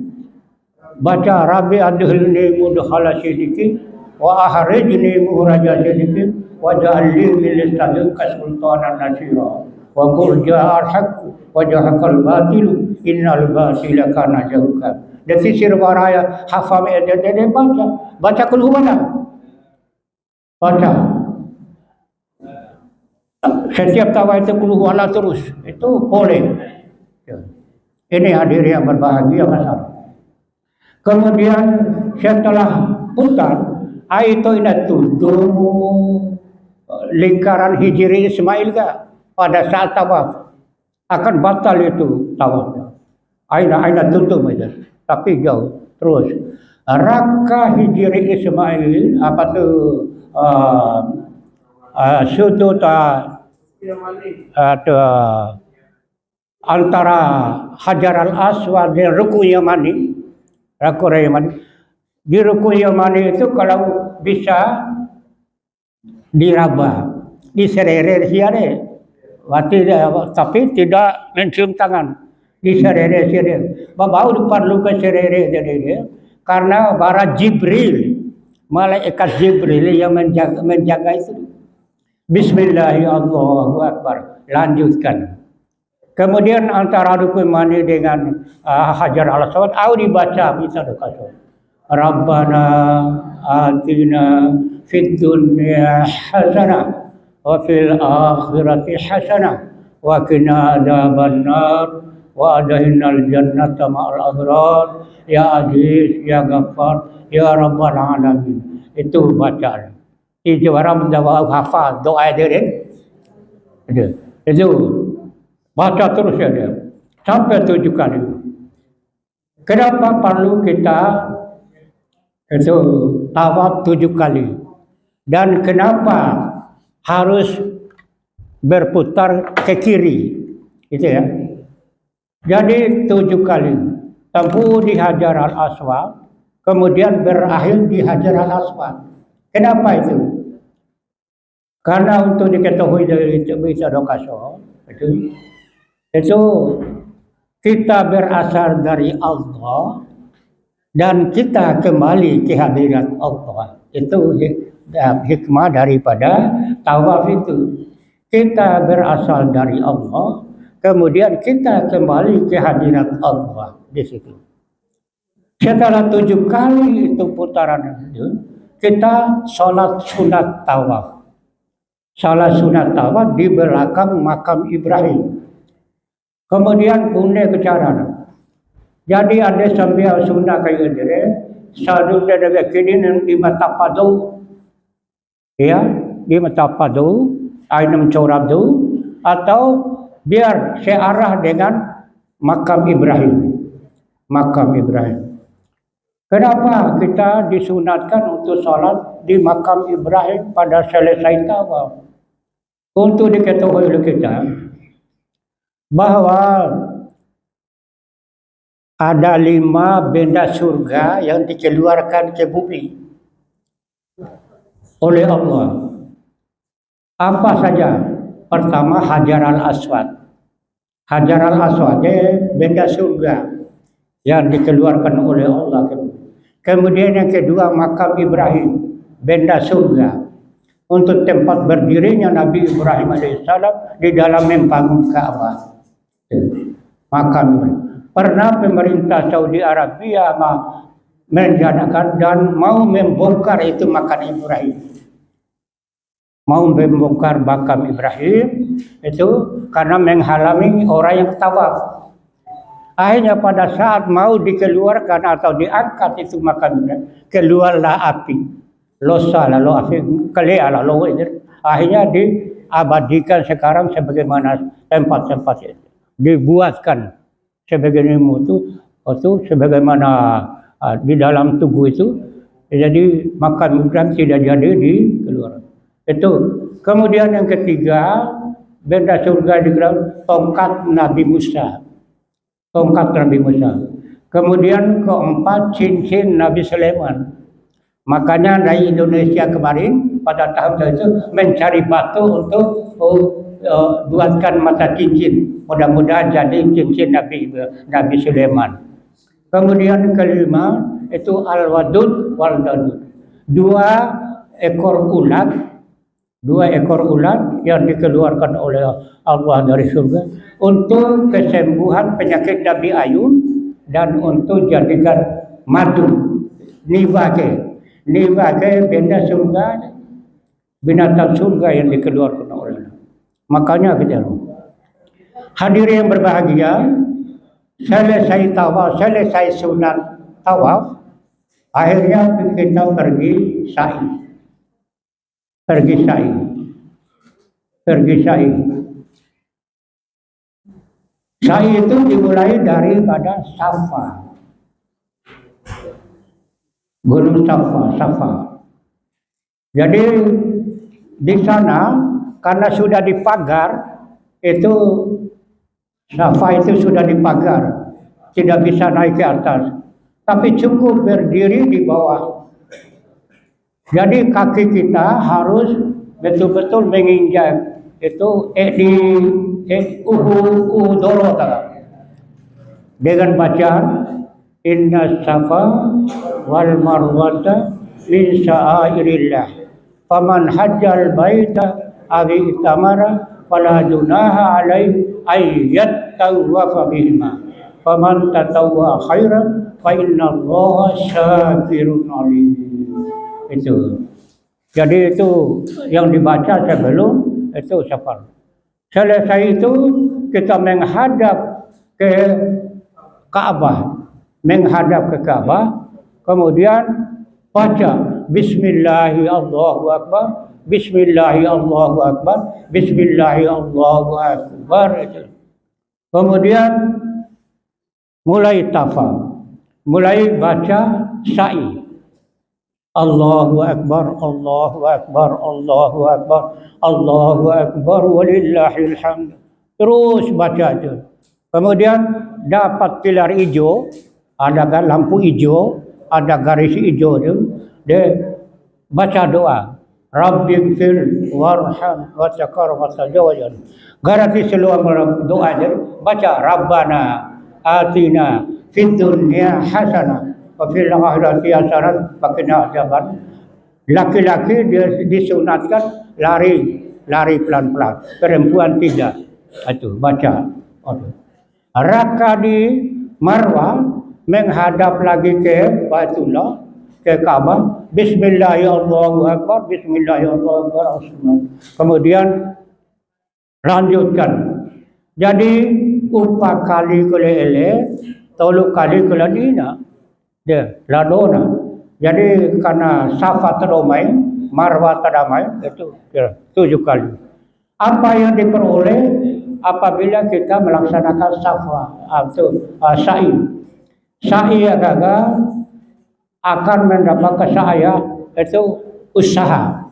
Speaker 1: baca Rabbi adkhilni mudkhala sidqin wa akhrijni mukhraja sidqin wa ja'alni min ladunka sultanan nasira wa qul ja'al haqq wa jahaqal batil innal batila kana zahuqa. Dari sir waraya hafal dia baca keluar. Baca setiap tawa itu keluar terus, itu boleh. Ini hadir yang berbahagia masalah. Kemudian setelah putar, itu ingat tutup lingkaran hijri Ismail pada saat tawaf akan batal itu tawaf. Aina tutup aja, tapi jauh terus. Raka hijri Ismail apa tu sudut antara Hajar al-Aswad dan Rukun Yamani. Di Rukun Yamani itu kalau bisa diraba, diserere siare, tapi tidak mencium tangan, diserere siare. Bau perlu ke serere jadi karena bara Jibril, malaikat Jibril yang menjaga itu. Bismillahirrahmanirrahim. Lanjutkan. Kemudian antara Rukun Yamani dengan Hajar al-Aswad dibaca bisa dokasol. Rabbana atina fid dunya hasanah wa fil akhirati hasanah wa qina adzabannar wa adkhilnal jannata ma'al abrar ya aziz ya ghaffar ya rabbal alamin. Itu bacaan. Itu orang menjawab hafal doa dia. Itu baca terus ya dia sampai 7 kali. Kenapa perlu kita itu tawaf 7 kali? Dan kenapa harus berputar ke kiri? Itu ya. Jadi 7 kali. Tempuh di Hajar al-Aswad, kemudian berakhir di Hajar al-Aswad. Kenapa itu? Karena untuk diketahui dari bisa dokasol itu kita berasal dari Allah dan kita kembali ke hadirat Allah. Itu hikmah daripada tawaf itu. Kita berasal dari Allah, kemudian kita kembali ke hadirat Allah di situ. Setelah 7 kali itu putaran itu, kita sholat sunat tawaf. Sholat sunat tawaf di belakang makam Ibrahim. Kemudian punya kecaran. Jadi ada sambil sunat kayak gini, satu dari kini di mata padu, ya di mata padu, ainam corab tu, atau biar searah dengan makam Ibrahim. Makam Ibrahim. Kenapa kita disunatkan untuk sholat di makam Ibrahim pada selesai tawaf? Untuk diketahui oleh kita bahwa ada 5 benda surga yang dikeluarkan ke bumi oleh Allah. Apa saja? Pertama Hajar al-Aswad. Hajar al-Aswad benda surga yang dikeluarkan oleh Allah. Kemudian yang kedua makam Ibrahim, benda surga untuk tempat berdirinya Nabi Ibrahim alaihissalam di dalam membangun Ka'bah. Makam Ibrahim. Pernah pemerintah Saudi Arabia menjadikan dan mau membongkar itu makam Ibrahim. Mau membongkar makam Ibrahim itu karena menghalangi orang yang tawaf. Akhirnya pada saat mau dikeluarkan atau diangkat itu makam Ibrahim, keluarlah api. Losa lalu api kelihatan lalu akhirnya diabadikan sekarang sebagaimana tempat-tempat itu. dibuatkan sebagai ilmu itu sebagaimana di dalam tubuh itu, jadi makan udang tidak jadi di keluar. Itu. Kemudian yang ketiga, benda surga digelar tongkat Nabi Musa. Tongkat Nabi Musa. Kemudian keempat, cincin Nabi Sulaiman. Makanya dari Indonesia kemarin pada tahun itu mencari batu untuk buatkan mata cincin. Mudah-mudahan jadi cincin Nabi Sulaiman. Kemudian kelima itu al-wadud wal-dadud. Dua ekor ulat yang dikeluarkan oleh Allah dari surga untuk kesembuhan penyakit Nabi Ayub dan untuk jadikan madu nivage benda surga, binatang surga yang dikeluarkan oleh Allah. Makanya kita hadirin yang berbahagia, selesai tawaf, selesai sunat tawaf, akhirnya kita pergi sa'i. Sa'i itu dimulai daripada Safa. Gunung Safa. Jadi di sana karena sudah dipagar, itu Safa itu sudah dipagar, tidak bisa naik ke atas, tapi cukup berdiri di bawah. Jadi kaki kita harus betul-betul menginjak itu di udoro dengan bacaan Inna Safa wal Marwata min sya'airillah faman hajjal baita aw itamara fala junaha alaihi ayyat tawafa bihima faman tatawwa khairan fa innallaha syakirun alim. Itu. Jadi itu yang dibaca sebelum itu safar. Selesai itu kita menghadap ke Ka'bah. Kemudian baca Bismillahi Allahu Akbar, Bismillahi Allahu Akbar, Bismillahi Allahu Akbar. Kemudian mulai tafal, mulai baca sa'i. Allahu Akbar, Allahu Akbar, Allahu Akbar, Allahu Akbar, walillahil hamd. Terus baca itu. Kemudian dapat pilar hijau, ada lampu hijau, ada garis hijau itu, dia baca doa. Rabbighfir warham wa takar wa tajawaz. Garis seluruh doa itu baca Rabbana atina fid dunya hasanah wa fil akhirati hasanah wa qina adzaban. Laki-laki dia disunatkan lari pelan-pelan, perempuan tidak. Itu baca. Raka di Marwah menghadap lagi ke Baitullah, ke Ka'bah. Bismillahirrahmanirrahim, Bismillahirrahmanirrahim. Kemudian lanjutkan. Jadi upah kali kelele, toluk kali keladina, dia ladona. Jadi karena Safa terdamai, Marwah terdamai, itu 7 kali. Apa yang diperoleh apabila kita melaksanakan Safa atau sa'i. Sa'i akan mendapat kesaya itu usaha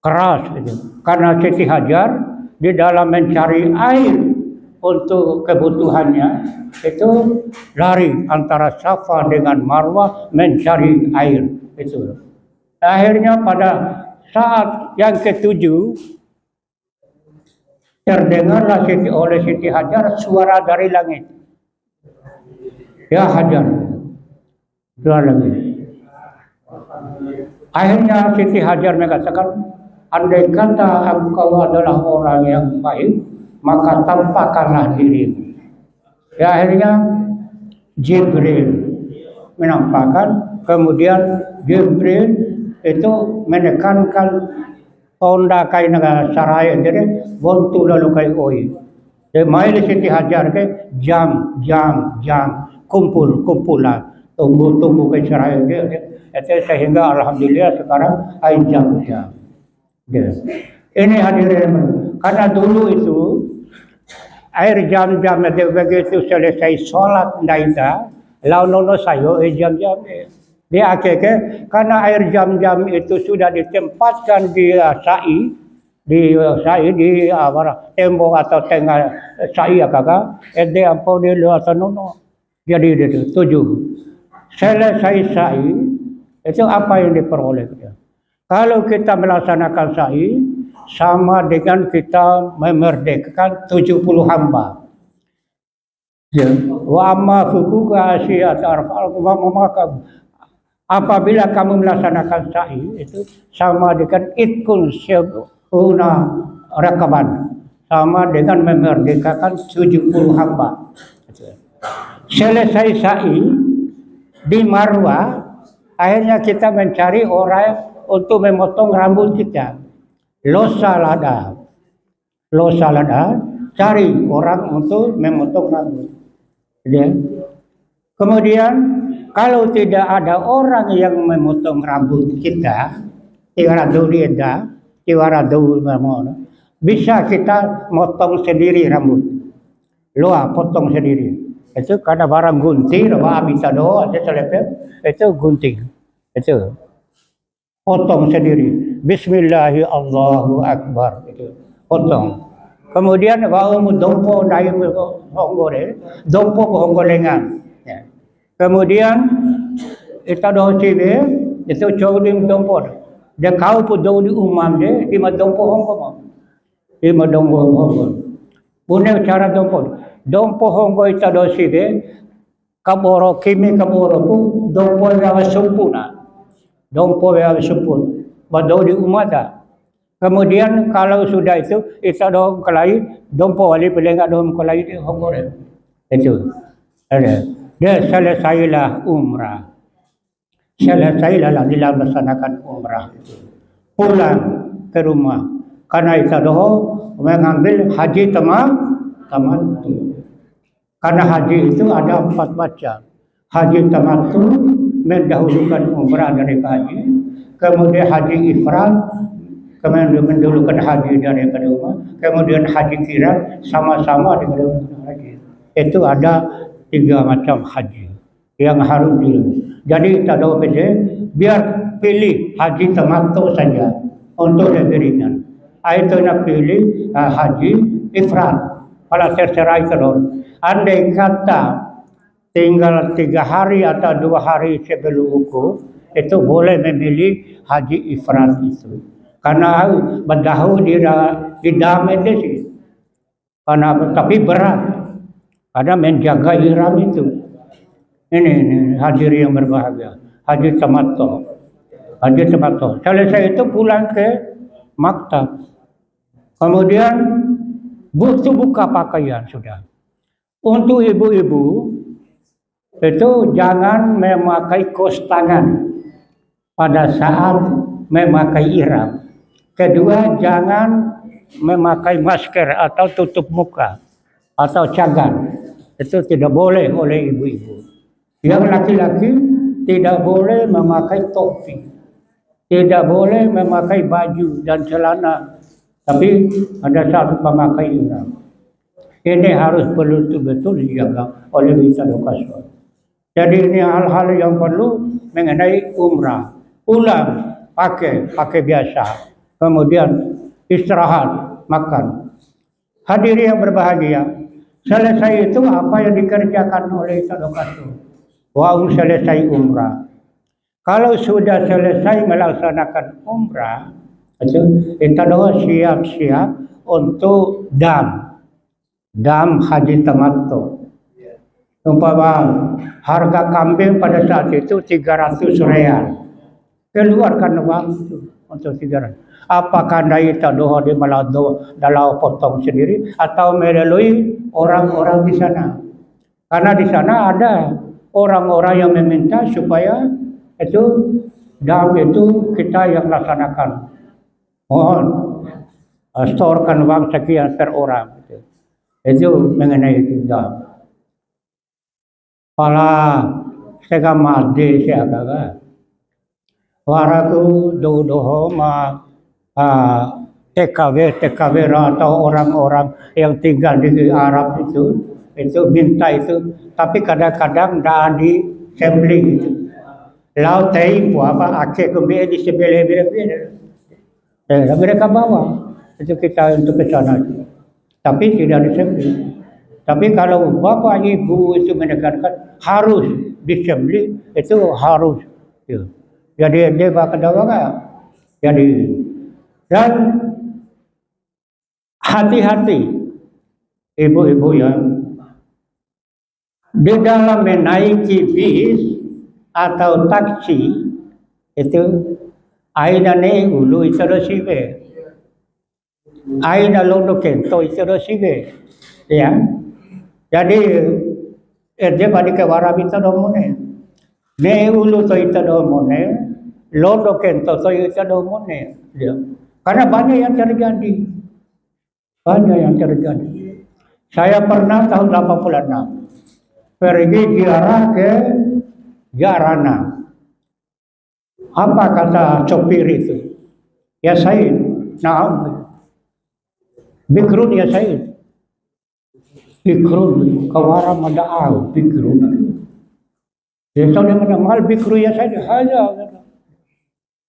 Speaker 1: keras itu. Karena Siti Hajar di dalam mencari air untuk kebutuhannya itu lari antara Safa dengan Marwah mencari air itu. Akhirnya pada saat yang ke-7 terdengarlah oleh Siti Hajar suara dari langit. Ya Hajar, suara langit. Akhirnya Siti Hajar mengatakan, andai kata engkau adalah orang yang baik, maka tampakkanlah dirimu. Ya akhirnya Jibril menampakkan, kemudian Jibril itu menekankan tonda kai naga saraya dere bontu lalu kai oi. De mail Siti Hajar ke jam kumpulan tunggu kai saraya dere. Itu sehingga alhamdulillah sekarang ai jam. Ini hadirin karena dulu itu air jam-jam itu begitu selesai sholat naida, launono sayo jam-jam di akhirnya karena air jam-jam itu sudah ditempatkan di tembok atau tengah sai ya kakak, ede ampun di luar nono. Jadi itu 7. Selesai sai itu apa yang diperoleh kita? Kalau kita melaksanakan sai sama dengan kita memerdekakan 70 hamba. Ya. Wa amma fukuka asyat arfal maka apabila kamu melaksanakan sa'i itu sama dengan itkun syabuna rakaban, sama dengan memerdekakan 70 hamba. Selesai sa'i di Marwah, akhirnya kita mencari orang untuk memotong rambut kita. Losalada, cari orang untuk memotong rambut. Ya. Kemudian kalau tidak ada orang yang memotong rambut kita, bisa kita motong sendiri rambut. Potong sendiri. Itu karena barang gunting, itu gunting. Itu potong sendiri. Bismillahi Allahu Akbar. Itu potong. Kemudian bau dompo dai honggore, dompo honggolengan. Ya. Kemudian kita doa itu codim dompo. Dan kau pun doa di umam de di dompo honggo. Di dompo honggo. Punya cara dompo. Dompo honggo itu doa kaboro kimi kaboro pu dompo yang sempurna. Dompo yang sempurna. Badau di umada. Kemudian kalau sudah itu dong kelai dompo wali pelenga dom kelai di honggore. Itu. Dia selesailah umrah. Selesailah dilaksanakan umrah. Pulang ke rumah. Karena itu mengambil haji tamattu. Karena haji itu ada 4 macam. Haji tamattu mendahulukan umrah dari haji. Kemudian haji ifrad, kemudian mendahulukan haji daripada umrah, kemudian haji kiran sama-sama dengan haji. Itu ada 3 macam haji yang harus jadi kita doa biar pilih haji tamattu saja untuk lebih ringan. Itu nak pilih haji ifrad. Kalau terserah itu dong. Andai kata tinggal 3 hari atau 2 hari sebelum wukuf, itu boleh memilih haji ifrad itu. Karena berdahu di dalam itu. Karena tapi berat. Karena menjaga ihram itu. Ini hadir yang berbahagia. Haji tamattu. Haji tamattu. Selesai itu pulang ke maktab. Kemudian buka pakaian sudah. Untuk ibu-ibu itu jangan memakai kaos tangan pada saat memakai ihram. Kedua, jangan memakai masker atau tutup muka atau cagar. Itu tidak boleh oleh ibu-ibu. Yang laki-laki tidak boleh memakai topi. Tidak boleh memakai baju dan celana. Tapi ada satu pemakai ihram. Ini harus betul-betul dijaga oleh kita dokter. Jadi ini hal-hal yang perlu mengenai umrah. Pulang pakai biasa, kemudian istirahat, makan. Hadirin yang berbahagia, selesai itu apa yang dikerjakan oleh Sadaqatu? Wau selesai umrah. Kalau sudah selesai melaksanakan umrah, kita doa siap-siap untuk dam haji tamattu. Umpama harga kambing pada saat itu 300 real. Keluarkan uang itu untuk 300. Apakah kita doa di Malado dalam potong sendiri atau melalui orang-orang di sana? Karena di sana ada orang-orang yang meminta supaya itu dam itu kita yang laksanakan. Mohon setorkan uang sekian per orang. Itu mengenai itu dam. Pala sega made siaga waraku doho ma TKW atau orang-orang yang tinggal di Arab itu minta itu, tapi kadang-kadang tidak di assembly gitu. Laut teh apa Aceh kemudian di sebelah mereka bawa itu kita untuk ke sana, tapi tidak di assembly. Tapi kalau bapak ibu itu menekankan harus di assembly, itu harus. Ya. Jadi dia bakal dapat. Jadi dan hati-hati ibu-ibu yang di dalam menaiki bis atau taksi itu aina ne ulu itu resibe, aina londo kento itu resibe, ya. Jadi dia balik ke warab itu domone, ne ulu to itu domone, londo kento to itu domone, ya. Karena banyak yang terjadi, Saya pernah tahun 86 pergi ziarah ke Jarana. Apa kata sopir itu? Ya Said, naam. Bikrun ya Said. Bikrun, kawara mada'au, bikrun. Ya Said, mal bikru ya Said, haja.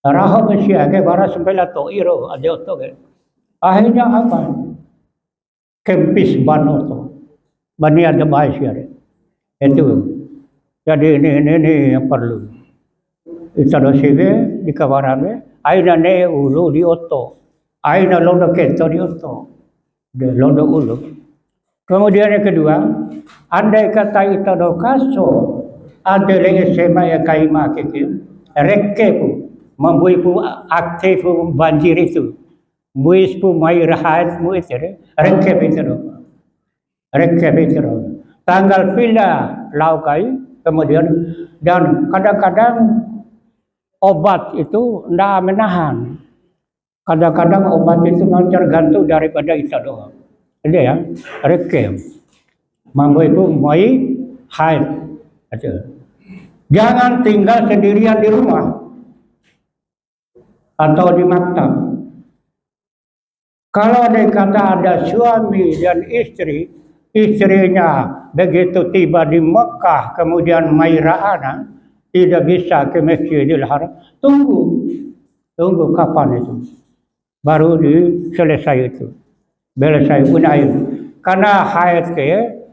Speaker 1: Raha masya ke bara sembela to iro ada to ke. Akhirnya apa? Kempis banoto. Bani ada bahaya. Itu. Jadi ini yang perlu. Itu dosige di kawaran aina ne ulu di oto. Aina londo kento di oto. De londo ulu. Kemudian yang kedua, andai kata itu do kaso, ada lagi sema ya kaima kiki. Rekkepu membuipu aktif banjir itu. Buispu mai rahat mu itu rekkep itu. Rekkep itu. Tanggal pila laukai, kemudian dan kadang-kadang obat itu tidak menahan. Kadang-kadang obat itu tergantung daripada itu doang. Jadi ya, rekem. Mampu itu mai haid. Jangan tinggal sendirian di rumah atau di maktab. Kalau ada suami dan istri, istrinya begitu tiba di Mekah kemudian Maira'ana tidak bisa ke Masjidil Haram, tunggu kapan itu baru selesai itu selesai unaim karena haid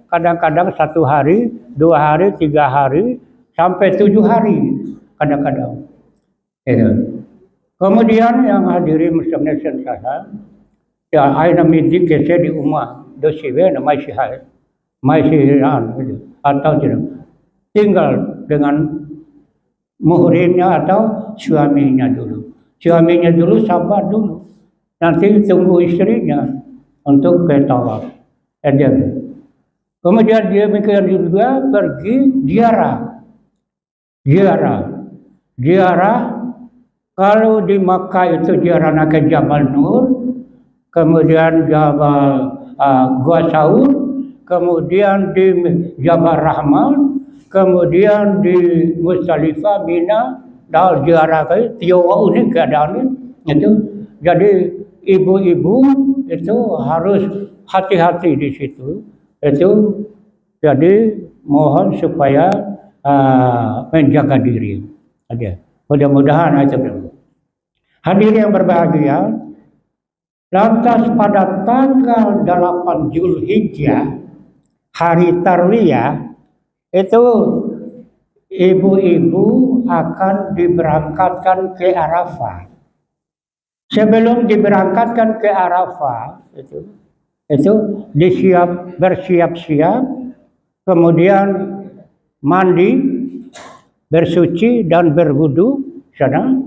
Speaker 1: kadang-kadang 1 hari 2 hari 3 hari sampai 7 hari kadang-kadang itu. Kemudian yang hadirin muslimin sekalian ya aina midik kese di umah dosiwe nama haid masih atau tidak tinggal dengan muhrimnya atau suaminya dulu. Suaminya dulu sabar dulu. Nanti tunggu istrinya untuk ke tawaf. Kemudian dia mikir juga pergi ziarah. Kalau di Makkah itu ziarah ke Jabal Nur, kemudian Jabal Gua Saur, kemudian di Jabal Rahman, kemudian di Musdalifah, Mina, dan ziarah ke Tiawa unik keadaannya itu. Jadi ibu-ibu itu harus hati-hati di situ. Itu jadi mohon supaya menjaga diri. Aja. Mudah-mudahan itu. Hadirin yang berbahagia, lantas pada tanggal 8 Zulhijjah hari Tarwiyah itu ibu-ibu akan diberangkatkan ke Arafah. Sebelum diberangkatkan ke Arafah itu bersiap-siap, kemudian mandi, bersuci dan berwudu sana.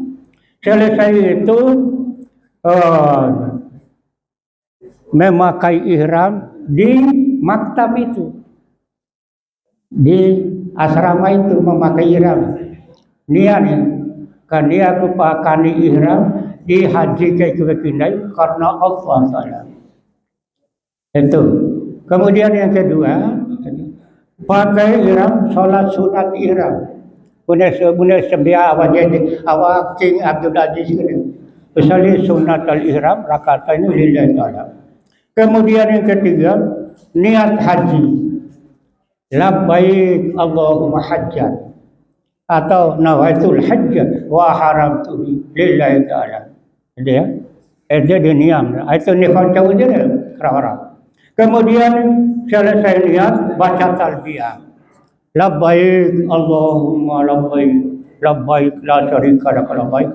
Speaker 1: Selesai itu memakai ihram di maktab itu. Di asrama itu memakai ihram. Niatnya kan dia aku pakai ihram di haji ke Kekindai karena Allah Taala. Itu. Kemudian yang kedua, pakai ihram salat sunat ihram. Punya sebiar awak King Abdul Aziz ini. Usalli sunat al-ihram rakaat ini lillahi ta'ala. Kemudian yang ketiga, niat haji. Labbaik Allahumma hajjan atau nawaitul hajja wa haramtu lillahi ta'ala. Jadi ya, itu niam. Itu nifal jauh je kera-kera. Kemudian selesai niat baca talbiyah. Labbaik Allahumma labbaik labbaik la syarika lak labbaik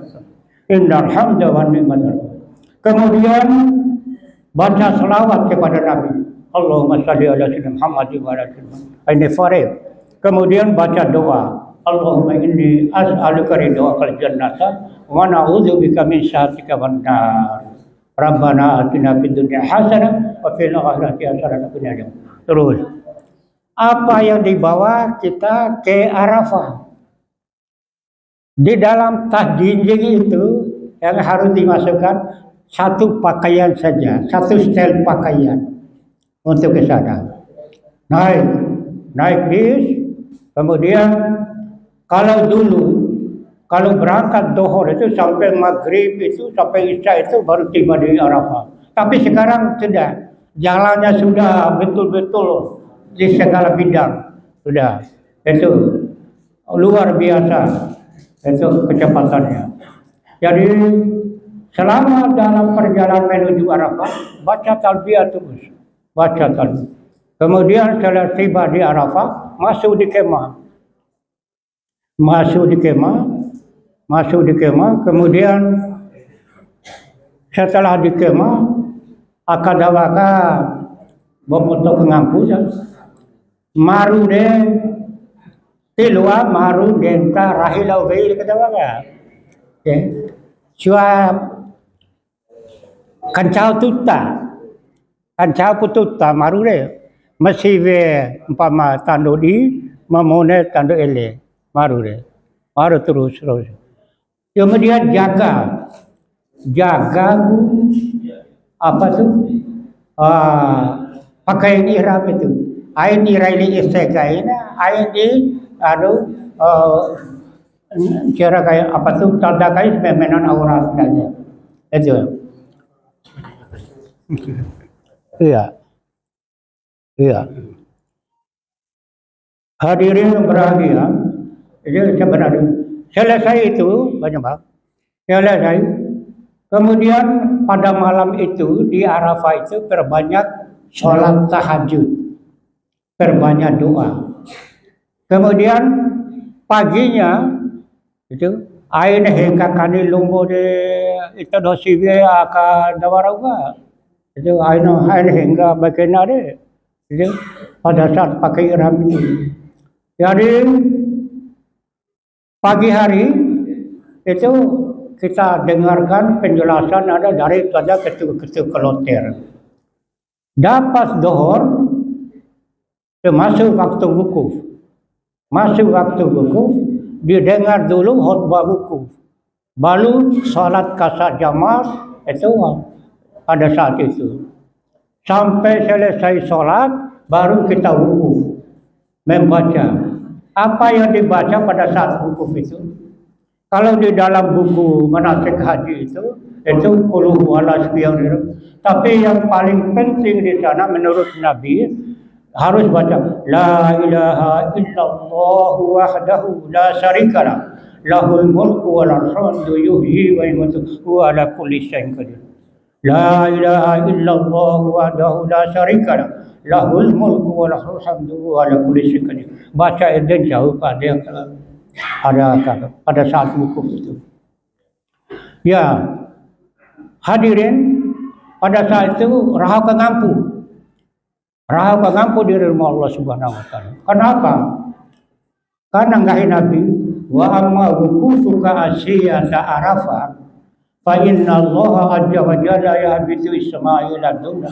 Speaker 1: innal hamda wan ni'mata. Kemudian baca selawat kepada Nabi. Allahumma shalli ala sayyidina Muhammad wa ala alihi. Ini farid. Kemudian baca doa. Allahumma inni as'aluka ridhakal jannata wa na'udzubika min sakhatika wan nar. Rabbana atina fid dunya hasanah wa fil akhirati hasanah wa qina adzabannar. Terus apa yang dibawa kita ke Arafah? Di dalam tas jinjing itu yang harus dimasukkan satu pakaian saja, satu setel pakaian untuk ke sana. Naik bis, kemudian kalau berangkat dohor itu sampai maghrib itu sampai isya itu baru tiba di Arafah. Tapi sekarang sudah jalannya sudah betul-betul di segala bidang sudah itu luar biasa itu kecepatannya. Jadi selama dalam perjalanan menuju Arafah baca talbiyah terus, baca talbiyah. Kemudian setelah tiba di Arafah masuk di kemah, kemudian setelah di kemah akadawaka bomoto pengampu maru de tilwa maru denta rahila veil kadawaka suap kancau pututa maru de masive umpama tandodi mamone tando ele maru terus. Kemudian jaga apa tuh pakaian ihram itu. Ain iraili istekaina, ain di cara kayak apa tuh tanda kayak memenan aurat saja. Itu. Iya. Hadirin berbahagia. Jadi sebenarnya selesai itu selesai. Kemudian pada malam itu di Arafah itu perbanyak sholat tahajud. Perbanyak doa. Kemudian paginya itu ain hengka kani lumbo de itu dosiwe akan dawaraga. Itu ain hengka bakena de. Itu pada saat pakai ihram ini. Jadi pagi hari itu kita dengarkan penjelasan ada dari ketua kloter. Dapat dohor masuk waktu wukuf, didengar dulu khutbah wukuf, baru salat qasa jamaah itu pada saat itu. Sampai selesai salat baru kita wukuf, membaca. Apa yang dibaca pada saat wukuf itu? Kalau di dalam buku manasik haji itu qul huwallahu ahad. Tapi yang paling penting di sana menurut Nabi harus baca la ilaha illallah wahdahu la syarikalah lahul mulku wal hamdu yuhyi wa yumiitu wa ala kulli syai'in qadir. La ilaha illallah wahdahu la syarikalah lahul mulku wal hamdu wa ala kulli syai'in qadir. Baca dan jauh pada saat wukuf itu. Ya, hadirin, pada saat itu rahau ngampu di rumah Allah Subhanahu wa taala. Kenapa? Karena ngahi Nabi wa amma wukufuka asyata Arafah fa inna Allah azza wa jalla yahbitu isma'ila dunya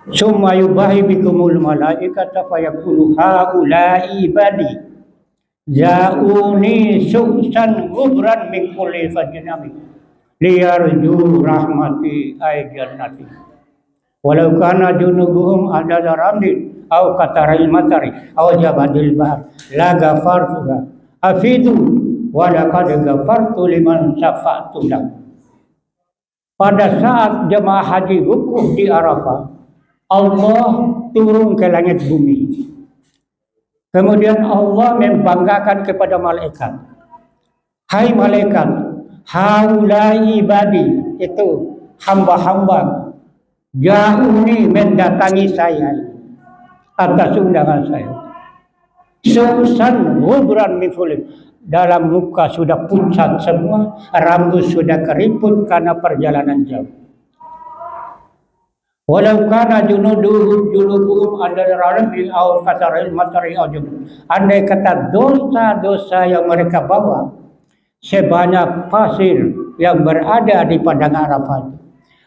Speaker 1: summa yubahi bikumul malaikata fa yaqulu haula'i ibadi ja'uni su'san ghubran min kulli fajnami liyarju rahmati ay jannati walau kana junubuhum adada ramdin aw qataril matari aw jabadil bahr la ghafartuha afidu wa laqad ghafartu liman syafa'tu lahu. Pada saat jemaah haji wukuf di Arafah, Allah turun ke langit bumi. Kemudian Allah membanggakan kepada malaikat. Hai malaikat, haulai ibadi, itu hamba-hamba ja'uni mendatangi saya atas undangan saya. Susan hubran min fulim, dalam muka sudah pucat semua, rambut sudah keriput karena perjalanan jauh. Walau kana junubuhum adalah rabbi au qataril matari au junub. Andai kata dosa-dosa yang mereka bawa sebanyak pasir yang berada di padang Arafah,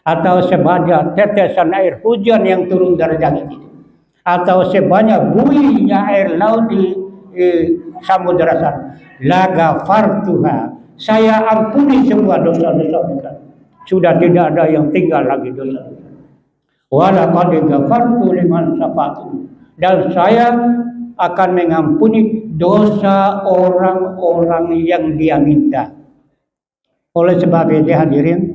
Speaker 1: atau sebanyak tetesan air hujan yang turun dari langit itu, atau sebanyak buihnya air laut di samudera sana, la ghafartuha, saya ampuni semua dosa-dosa mereka. Sudah tidak ada yang tinggal lagi dosa. Wa laqad ghafartu liman syafa'tu, dan saya akan mengampuni dosa orang-orang yang dia minta. Oleh sebab itu hadirin,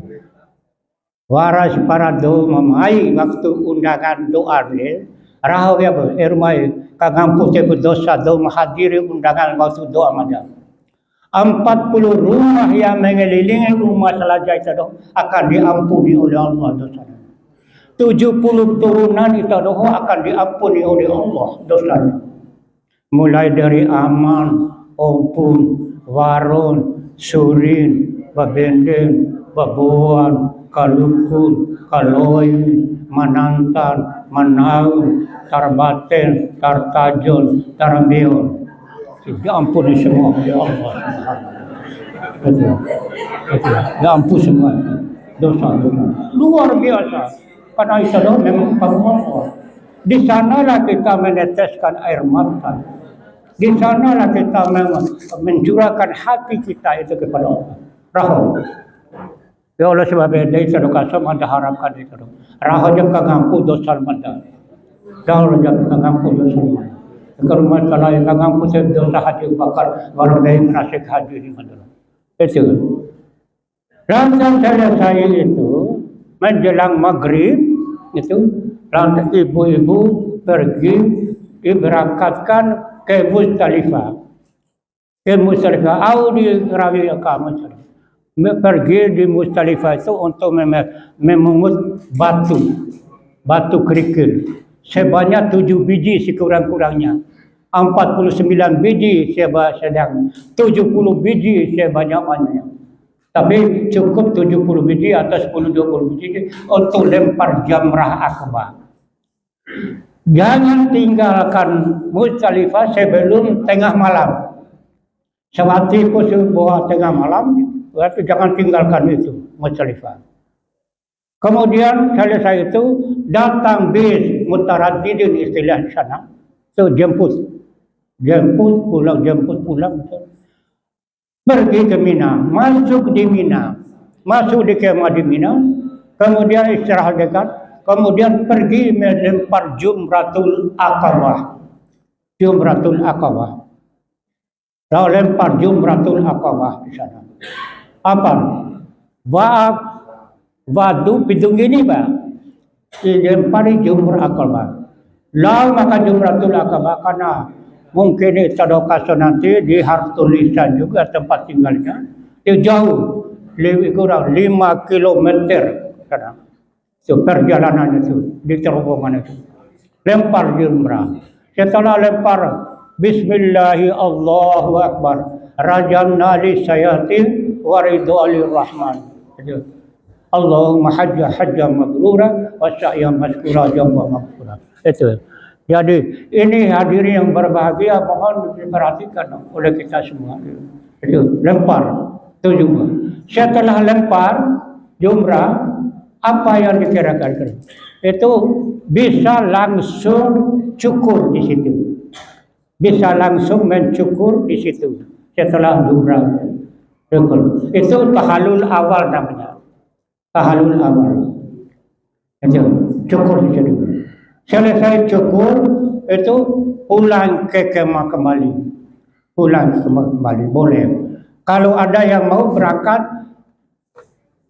Speaker 1: waras para memai waktu undangan doa ni, rahaw ya ba, ermai kagampu te dosa do menghadiri undangan waktu doa malam. 40 rumah yang mengelilingi rumah Selajah itu akan diampuni oleh Allah dosa. 70 turunan itu akan diampuni oleh Allah dosanya. Mulai dari Aman, Ompun, Warun, Surin, Babenden, Babuan, Kalukun, Kaloy, Manantan, Manaun, Tarbaten, Tartajon, Tarambeon. Diampuni semua oleh Allah. Betul. Diampuni semua dosa-dosa. Luar biasa. Karena itu memang Allah. Di sanalah kita meneteskan air mata. Di sanalah kita mencurahkan hati kita itu kepada Allah. Rahmat. Ya Allah sebab itu kasam ada harapkan itu. Rahmat yang kagampu dosa mata. Kalau yang kagampu dosa mata. Kalau masalah yang kagampu dosa hati bakar baru dari menasik haji di mana. Itu. Dan selesai itu menjelang maghrib itu, lalu ibu-ibu pergi diberangkatkan ke Musdalifah. Ke Musdalifah, atau di Rawi Musdalifah. Pergi di Musdalifah itu untuk memungut batu kerikil. Sebanyak 7 biji sekurang-kurangnya. 49 biji sedang, 70 biji sebanyak-banyaknya. Tapi cukup 70 biji atau 10-20 biji untuk lempar jamrah akbar. Jangan tinggalkan Musdalifah sebelum tengah malam. Sewaktu bawah tengah malam, berarti jangan tinggalkan itu Musdalifah. Kemudian selesai itu datang bis mutaraddidin istilah di sana. So jemput pulang. Pergi ke Mina, masuk di Mina, masuk di kemah di Mina, kemudian istirahat dekat, kemudian pergi melempar Jumratul Aqabah. Lalu lempar Jumratul Aqabah di sana. Apa? Wadu pidung ini dilempari Jumratul Aqabah. Lalu maka Jumratul Aqabah karena mungkin itu ada kasus nanti di Hartulisan juga tempat tinggalnya. Itu jauh, lebih kurang 5 kilometer karena itu perjalanan itu di terowongan itu. Lempar jumrah. Setelah lempar, Bismillahi Allahu Akbar. Rajanna li sayatin wa ridho alir rahman. Allahumma hajja mabrura wa sa'ya maskura jawwa maghfura. Itu. Jadi ini hadirin yang berbahagia, mohon diperhatikan oleh kita semua. Itu lempar, itu juga. Setelah lempar jumrah, apa yang dikirakan? Itu bisa langsung cukur di situ. Bisa langsung mencukur di situ. Setelah jumrah, itu tahalul awal namanya. Tahalul awal. Itu cukur di situ. Selesai cukur itu pulang ke kemah kembali. Pulang ke kemah kembali boleh. Kalau ada yang mau berangkat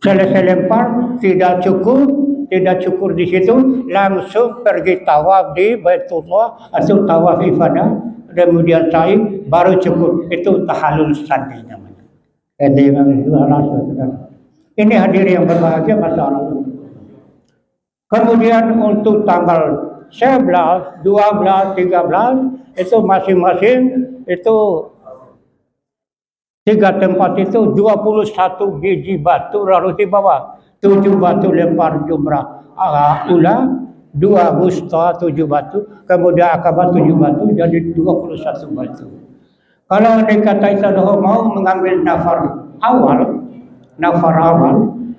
Speaker 1: selesai lempar tidak cukur di situ, langsung pergi tawaf di Baitullah atau tawaf ifadah, kemudian sa'i baru cukur. Itu tahallul sani namanya. Ini hadirin yang berbahagia masyarakat. Kemudian untuk tanggal 11, 12, 13 itu masing-masing itu tiga tempat itu 21 biji batu lalu dibawa. 7 batu lempar jumrah ula, 2 wusta 7 batu, kemudian akabah 7 batu, jadi 21 batu. Kalau dikata Isadoh mau mengambil nafar awal,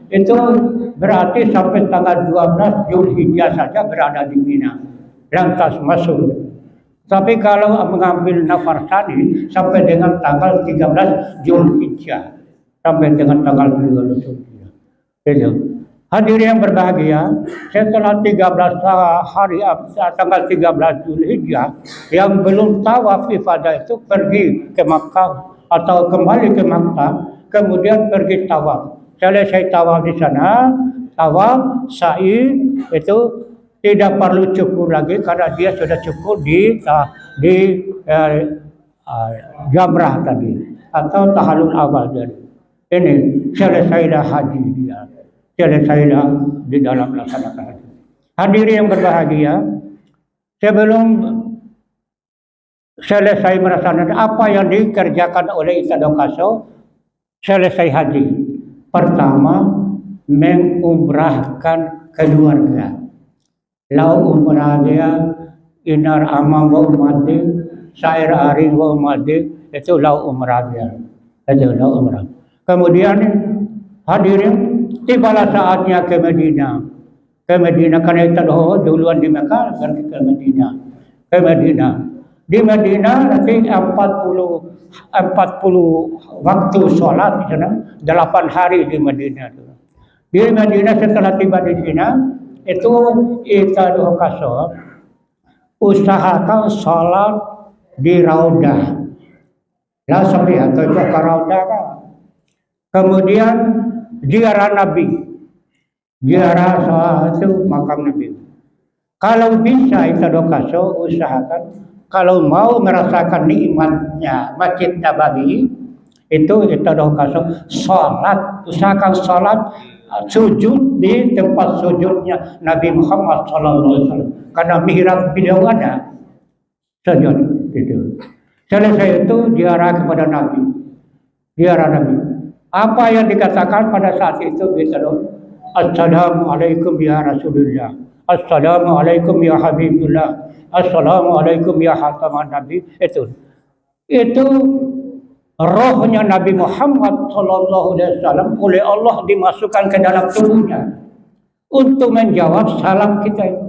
Speaker 1: itu berarti sampai tanggal 12 Zulhijjah saja berada di Mina, lantas masuk. Tapi kalau mengambil nafar tani sampai dengan tanggal 13 Zulhijjah, sampai dengan tanggal 12 Zulhijjah. Hadirin yang berbahagia, setelah 13 hari tanggal 13 Zulhijjah yang belum tawaf ifadah itu pergi ke Makkah atau kembali ke Makkah, kemudian pergi tawaf. Selesai tawaf di sana, tawaf sa'i itu tidak perlu cukur lagi karena dia sudah cukur di jamrah tadi atau tahallul awal tadi. Ini selesailah haji dia, selesailah di dalam melaksanakan haji. Hadirin yang berbahagia, sebelum selesai melaksanakan apa yang dikerjakan oleh Itadokaso selesai haji, pertama mengumrahkan keluarga. Lau umrah dia inar amam wa umadi, sair aring wa umadi, itu lau umrah dia, itu lau umrah. Kemudian hadirin tibalah saatnya ke Medina. Ke Medina karena kita duluan di Mekah dan ke Medina. Ke Medina. Di Medina nanti 40 waktu sholat di sana, 8 hari di Medina. Di Medina setelah tiba di sana itu kita doa usahakan sholat di Raudah. Lah sampai atau ke Raudah kan. Kemudian ziarah Nabi, ziarah suatu makam Nabi. Kalau bisa Itadokaso usahakan, kalau mau merasakan nikmatnya Masjid Nabawi itu Itadokaso sholat, usahakan sholat sujud di tempat sujudnya Nabi Muhammad SAW karena mihrab beliau ada sujud itu. Selesai itu ziarah kepada Nabi, ziarah Nabi. Apa yang dikatakan pada saat itu bisa dong. Assalamualaikum ya Rasulullah. Assalamualaikum ya Habibullah. Assalamualaikum ya Khataman Nabi. Itu rohnya Nabi Muhammad SAW oleh Allah dimasukkan ke dalam tubuhnya untuk menjawab salam kita itu.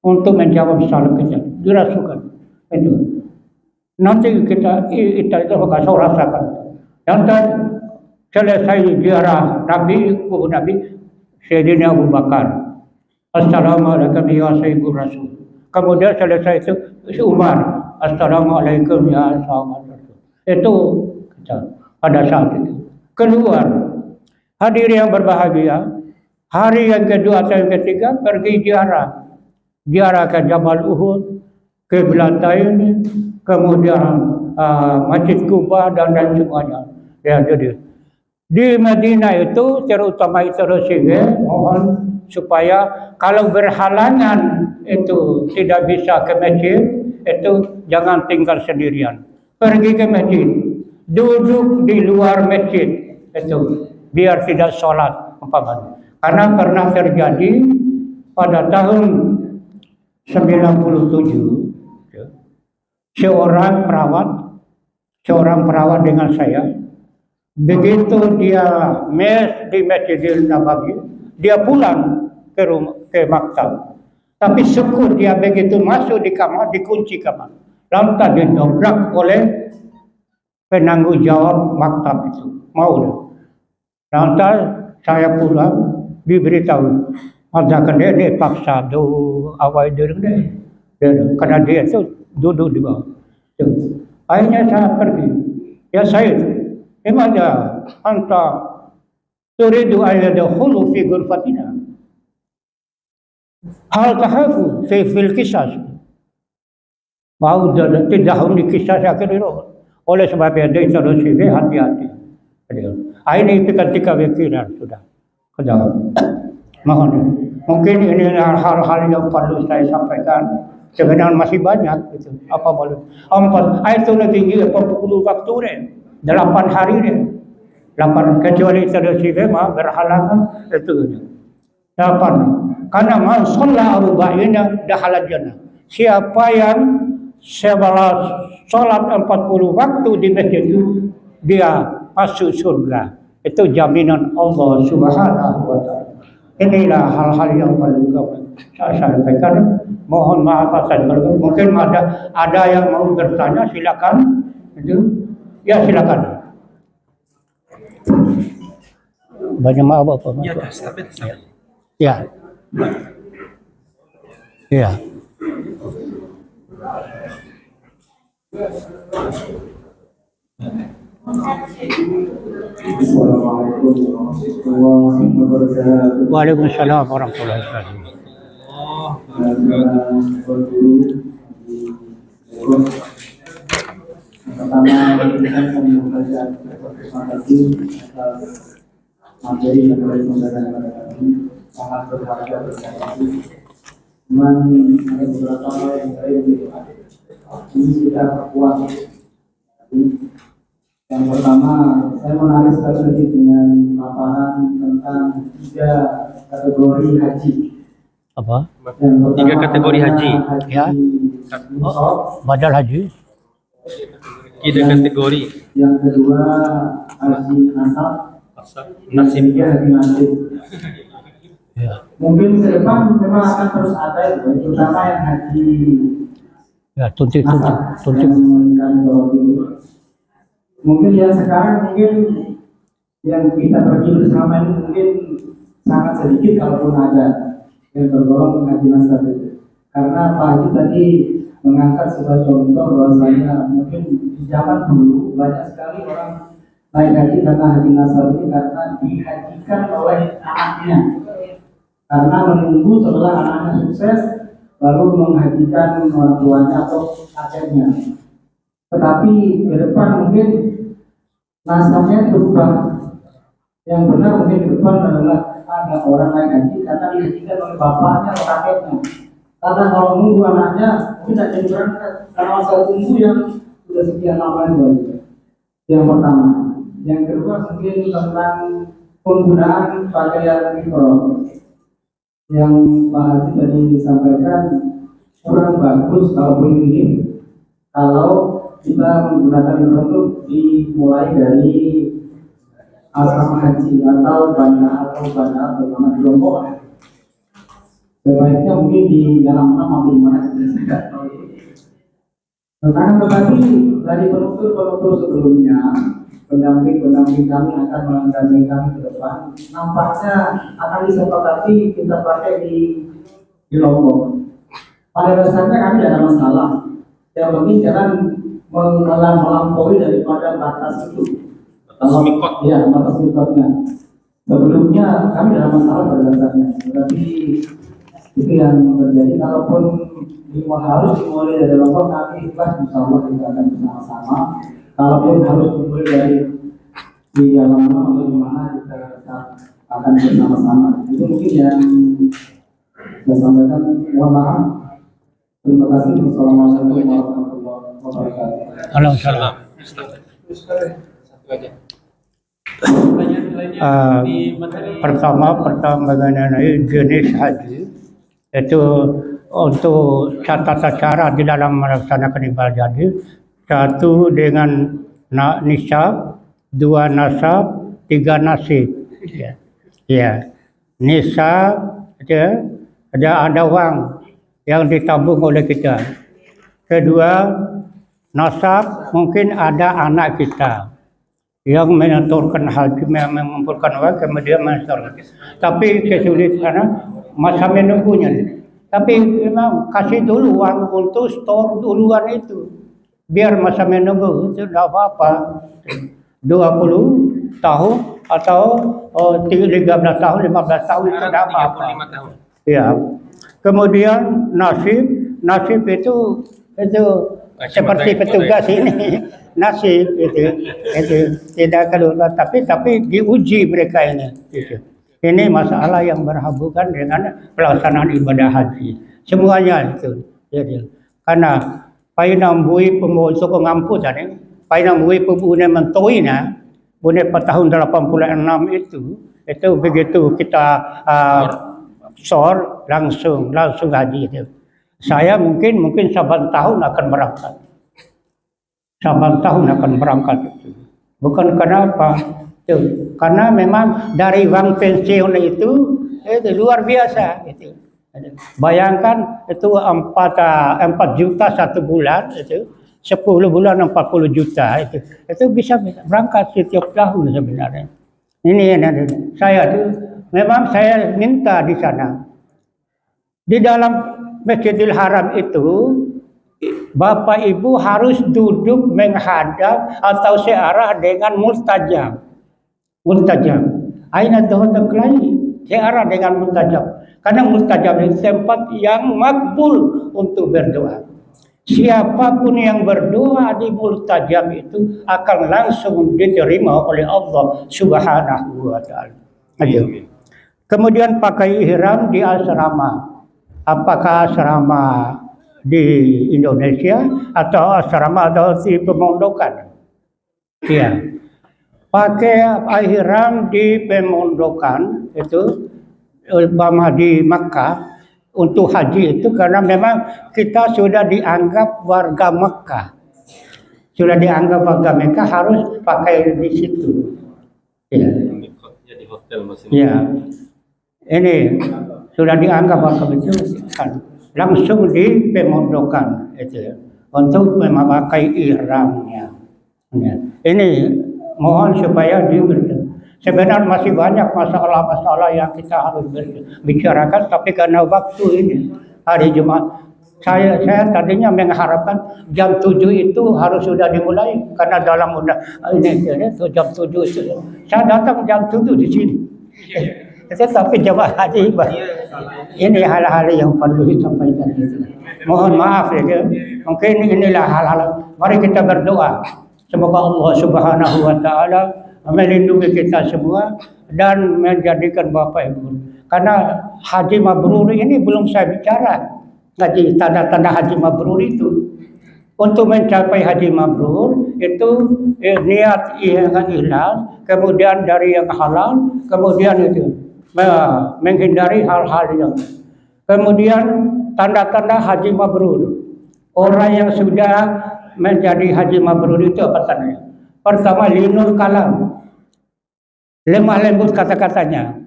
Speaker 1: Untuk menjawab salam kita dirasukan itu. Nanti kita itu rasakan. Dan selesai ziarah Nabi, kubur Nabi, Sayyidina Abu Bakar. Assalamualaikum ya Sayyidul Rasul. Kemudian selesai itu Umar. Assalamualaikum ya Sahabat Rasul. Itu pada saat itu. Keluar. Hadirin yang berbahagia, hari yang kedua atau yang ketiga pergi ziarah. Ziarah ke Jabal Uhud, ke Belantain, kemudian Masjid Kuba dan semuanya. Ya, jadi di Madinah itu terutama itu mohon supaya kalau berhalangan itu tidak bisa ke masjid itu jangan tinggal sendirian, pergi ke masjid, duduk di luar masjid itu biar tidak sholat umpamanya. Karena pernah terjadi pada tahun 97 seorang perawat dengan saya. Begitu dia di Masjidil Nabawi, dia pulang ke maktab. Tapi syukur dia begitu masuk di kamar, dikunci kamar. Lantas didobrak oleh penanggung jawab maktab itu. Mau. Lantas saya pulang, diberitahu. Ada kena dia paksa awal dia. Karena dia itu duduk di bawah. Akhirnya saya pergi. Ya saya لماذا أنت تريد أن يدخلوا في غرفتنا؟ هل تخاف في القصص؟ Mau tidak hendak kisah akhir itu. Oleh sebab itu harus hati-hati. Ini ketika pikiran sudah. Mohon. Mungkin ini hal-hal yang perlu saya sampaikan. Sebenarnya masih banyak. Gitu. Apa boleh? 4 ayat itu tinggi 40 waktu deh. 8 hari deh. 8 kecuali tersive mah berhalangan itu. 8. Karena man sholla arba'ina dakhala jannah. Siapa yang sholat 40 waktu di masjid itu dia masuk surga. Itu jaminan Allah Subhanahu wa taala. Inilah hal-hal yang perlu saya sampaikan. Mohon maaf atas mungkin ada yang mau bertanya, silakan. Itu ya silakan. Banyak maaf apa? Ya. Ya. Waalaikumsalam warahmatullahi wabarakatuh.
Speaker 2: Pertama, kita mengucapkan terima kasih atas materi yang telah disampaikan kepada kami. Sangat berharga sekali. Cuman ada beberapa hal yang saya ingin kita perkuat. Yang pertama, saya menarik sekali lagi dengan paparan tentang 3 kategori haji.
Speaker 1: Apa?
Speaker 2: Yang pertama,
Speaker 3: 3 kategori haji.
Speaker 1: Ya. Badal haji.
Speaker 3: 3 kategori.
Speaker 2: Yang kedua, haji nasab.
Speaker 3: Nasib.
Speaker 2: Haji nasib.
Speaker 1: Ya.
Speaker 2: Mungkin ke depan memang akan terus ada itu, terutama yang haji
Speaker 1: Ya, tunjuk.
Speaker 2: yang meningkat dulu. Mungkin yang sekarang mungkin yang kita pergi bersama ini mungkin sangat sedikit kalaupun ada yang tergolong haji nasab itu. Karena Pak Haji tadi mengangkat sebuah contoh bahwasanya mungkin di zaman dulu banyak sekali orang naik haji karena haji nasab ini karena dihajikan oleh anaknya. Karena menunggu setelah anaknya sukses baru menghajikan orang tuanya atau kakeknya. Tetapi ke depan mungkin nasabnya berubah. Yang benar mungkin ke depan adalah ada orang naik haji karena dihajikan oleh bapaknya atau kakeknya. Karena kalau nunggu anaknya mungkin tidak jadi berangkat karena masa tunggu yang sudah sekian lama itu. Yang pertama. Yang kedua mungkin tentang penggunaan pakaian mikro. Yang Pak Haji tadi disampaikan kurang bagus kalau ini kalau kita menggunakan mikro itu dimulai dari asrama haji atau bandar bernama di Lombok. Sebaiknya mungkin di dalam nama di mana tidak tahu. Tetapi dari penutur sebelumnya pendamping kami akan mendampingi kami ke depan. Nampaknya akan disepakati kita pakai di Lombok. Pada dasarnya kami tidak ada masalah. Yang penting jangan melampaui daripada batas itu. Ya, batas mikotnya. Sebelumnya kami tidak ada masalah pada dasarnya. Tetapi itu yang terjadi. Kalaupun harus dimulai dari Lombok, kami ikhlas insya Allah kita akan bersama-sama. Kalaupun harus dimulai dari di dalam atau di mana kita akan bersama-sama. Itu mungkin yang saya sampaikan. Mohon maaf. Terima kasih. Wassalamualaikum warahmatullahi wabarakatuh.
Speaker 1: Waalaikumsalam. Pertama mengenai jenis haji itu untuk catatan cara di dalam melaksanakan ibadah haji. 1 dengan nisab, 2 nasab, 3 nasib. Ya. Nisab ada uang yang ditabung oleh kita. Kedua, nasab mungkin ada anak kita yang menentukan haji, mengumpulkan uang kemudian menentukan. Tapi kesulitan masa menunggunya. Tapi memang kasih dulu uang untuk store duluan itu. Biar masa menunggu itu tidak apa-apa. 20 tahun atau 13 tahun, 15 tahun itu tidak apa-apa.
Speaker 3: 35 tahun.
Speaker 1: Ya. Kemudian nasib itu seperti petugas ini. Nasib itu tidak keluar, tapi diuji mereka ini. Gitu. Ini masalah yang berhubungan dengan pelaksanaan ibadah haji. Semuanya itu. Jadi, karena painang bui pemoso pengampu tadi, painang bui pebune mentoina, bune tahun 86 itu begitu kita sor langsung haji itu. Saya mungkin saban tahun akan berangkat. Saban tahun akan berangkat itu. Bukan kenapa? Karena memang dari uang pensiun itu luar biasa itu. Bayangkan itu 4 juta 1 bulan itu, 10 bulan 40 juta itu bisa berangkat setiap tahun sebenarnya. Ini saya saya minta di sana. Di dalam Masjidil Haram itu Bapak Ibu harus duduk menghadap atau searah dengan mustajab. Aina tahudak lain searah dengan mustajab. Karena mustajab itu tempat yang makbul untuk berdoa. Siapapun yang berdoa di mustajab itu akan langsung diterima oleh Allah Subhanahu wa taala. Kemudian pakai ihram di asrama. Apakah asrama di Indonesia atau asrama atau di pemondokan? Iya. Pakai ihram di pemondokan itu umpama di Makkah untuk haji itu karena memang kita sudah dianggap warga Makkah. Sudah dianggap warga Makkah harus pakai di situ. Ya.
Speaker 3: Di hotel masing-masing.
Speaker 1: Ya. Ini sudah dianggap warga itu kan langsung di pemondokan itu untuk memakai ihramnya. Ya. Ini mohon supaya sebenarnya masih banyak masalah-masalah yang kita harus bicarakan, tapi karena waktu ini hari Jumat, saya tadinya mengharapkan jam 7 itu harus sudah dimulai karena dalam ini jam 7 itu saya datang jam 7 di sini. Tetapi jemaah haji ini hal-hal yang perlu disampaikan. Mohon maaf ya, mungkin inilah hal-hal. Mari kita berdoa. Semoga Allah Subhanahu wa taala melindungi kita semua dan menjadikan Bapak Ibu. Karena haji mabrur ini belum saya bicara. Haji tanda-tanda haji mabrur itu. Untuk mencapai haji mabrur itu niat yang ikhlas, kemudian dari yang halal, kemudian itu menghindari hal-hal yang. Kemudian tanda-tanda haji mabrur. Orang yang sudah menjadi haji mabrur itu apa tandanya? Pertama, linul kalam, lemah lembut kata-katanya.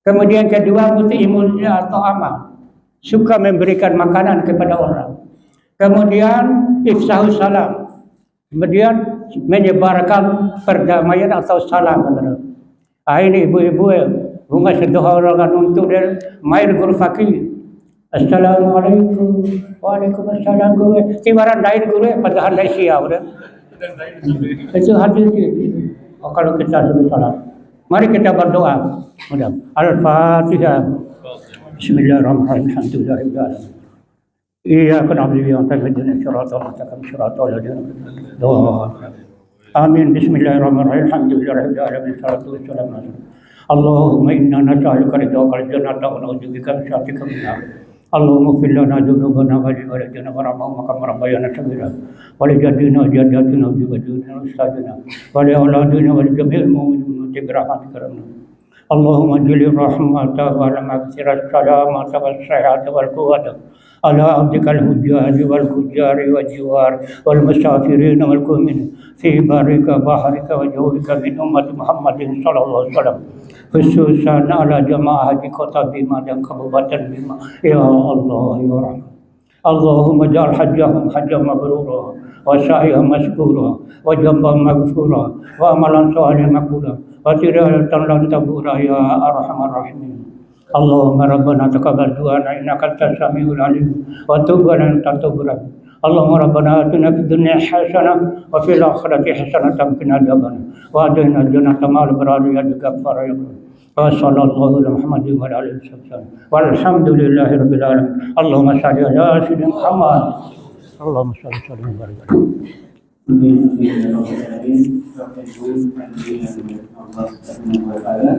Speaker 1: Kemudian kedua, muti'imulnya atau amal, suka memberikan makanan kepada orang. Kemudian ifsahus salam, kemudian menyebarkan perdamaian atau salam. Ini ibu-ibu bunga sedoha orang untuk main guru fakir. Assalamualaikum, waalaikumsalam guru. Tibaran lain guru padahal lain siapa udah. Itu hadis itu. Kalau kita sebut salam, mari kita berdoa. Mudah. Al-Fatihah. Bismillahirrahmanirrahim. Alhamdulillahirobbilalamin. Iyyaka na'budu wa iyyaka nasta'in. Shiratal mustaqim. Shiratal ladzina an'amta 'alaihim. Amin. Bismillahirrahmanirrahim. Alhamdulillahirobbilalamin. Shalatu wassalamu ala Allahumma inna nas'aluka ridhaqal jannata wa na'udzubika min sakhatika min nar. Allahumma ighfir lana dzunubana wa li walidina warhamhum kama rabbayana shaghira wa li jaddina jaddatina wa jaddatina ustadina wa li auladina wa li jami'il mu'minin bi rahmatika Allahumma jilil rahmata wa al-maghfirata salamata wa al-sihhata wal quwwata ala abdikal hujjari wal kujari wal jiwar wal musafirin wal kumin fi barika bahrika wa jawbika min ummati Muhammadin sallallahu alaihi wasallam khususan ala jamaah di kota Bima dan Kabupaten Bima. Ya Allah ya Rahman. Allahumma ja'al hajjahum hajjam mabrura wa sa'yahum mashkura wa jambam maghfura wa amalan salih maqbula wa tiratan lan tabura ya arhamar rahimin. Allahumma rabbana taqabbal du'ana innaka antas samiul alim wa tub 'alaina tawbatan اللهم ربنا آتنا في الدنيا حسنة وفي الآخرة حسنة وقنا عذاب النار وأدخلنا الجنة مع الأبرار يا غفار يا رب وصلى الله على محمد وعلى آله وصحبه والحمد لله رب العالمين اللهم صل على سيدنا محمد اللهم صل وسلم وبارك عليه.
Speaker 2: Mungkin Allah Subhanahu wa taala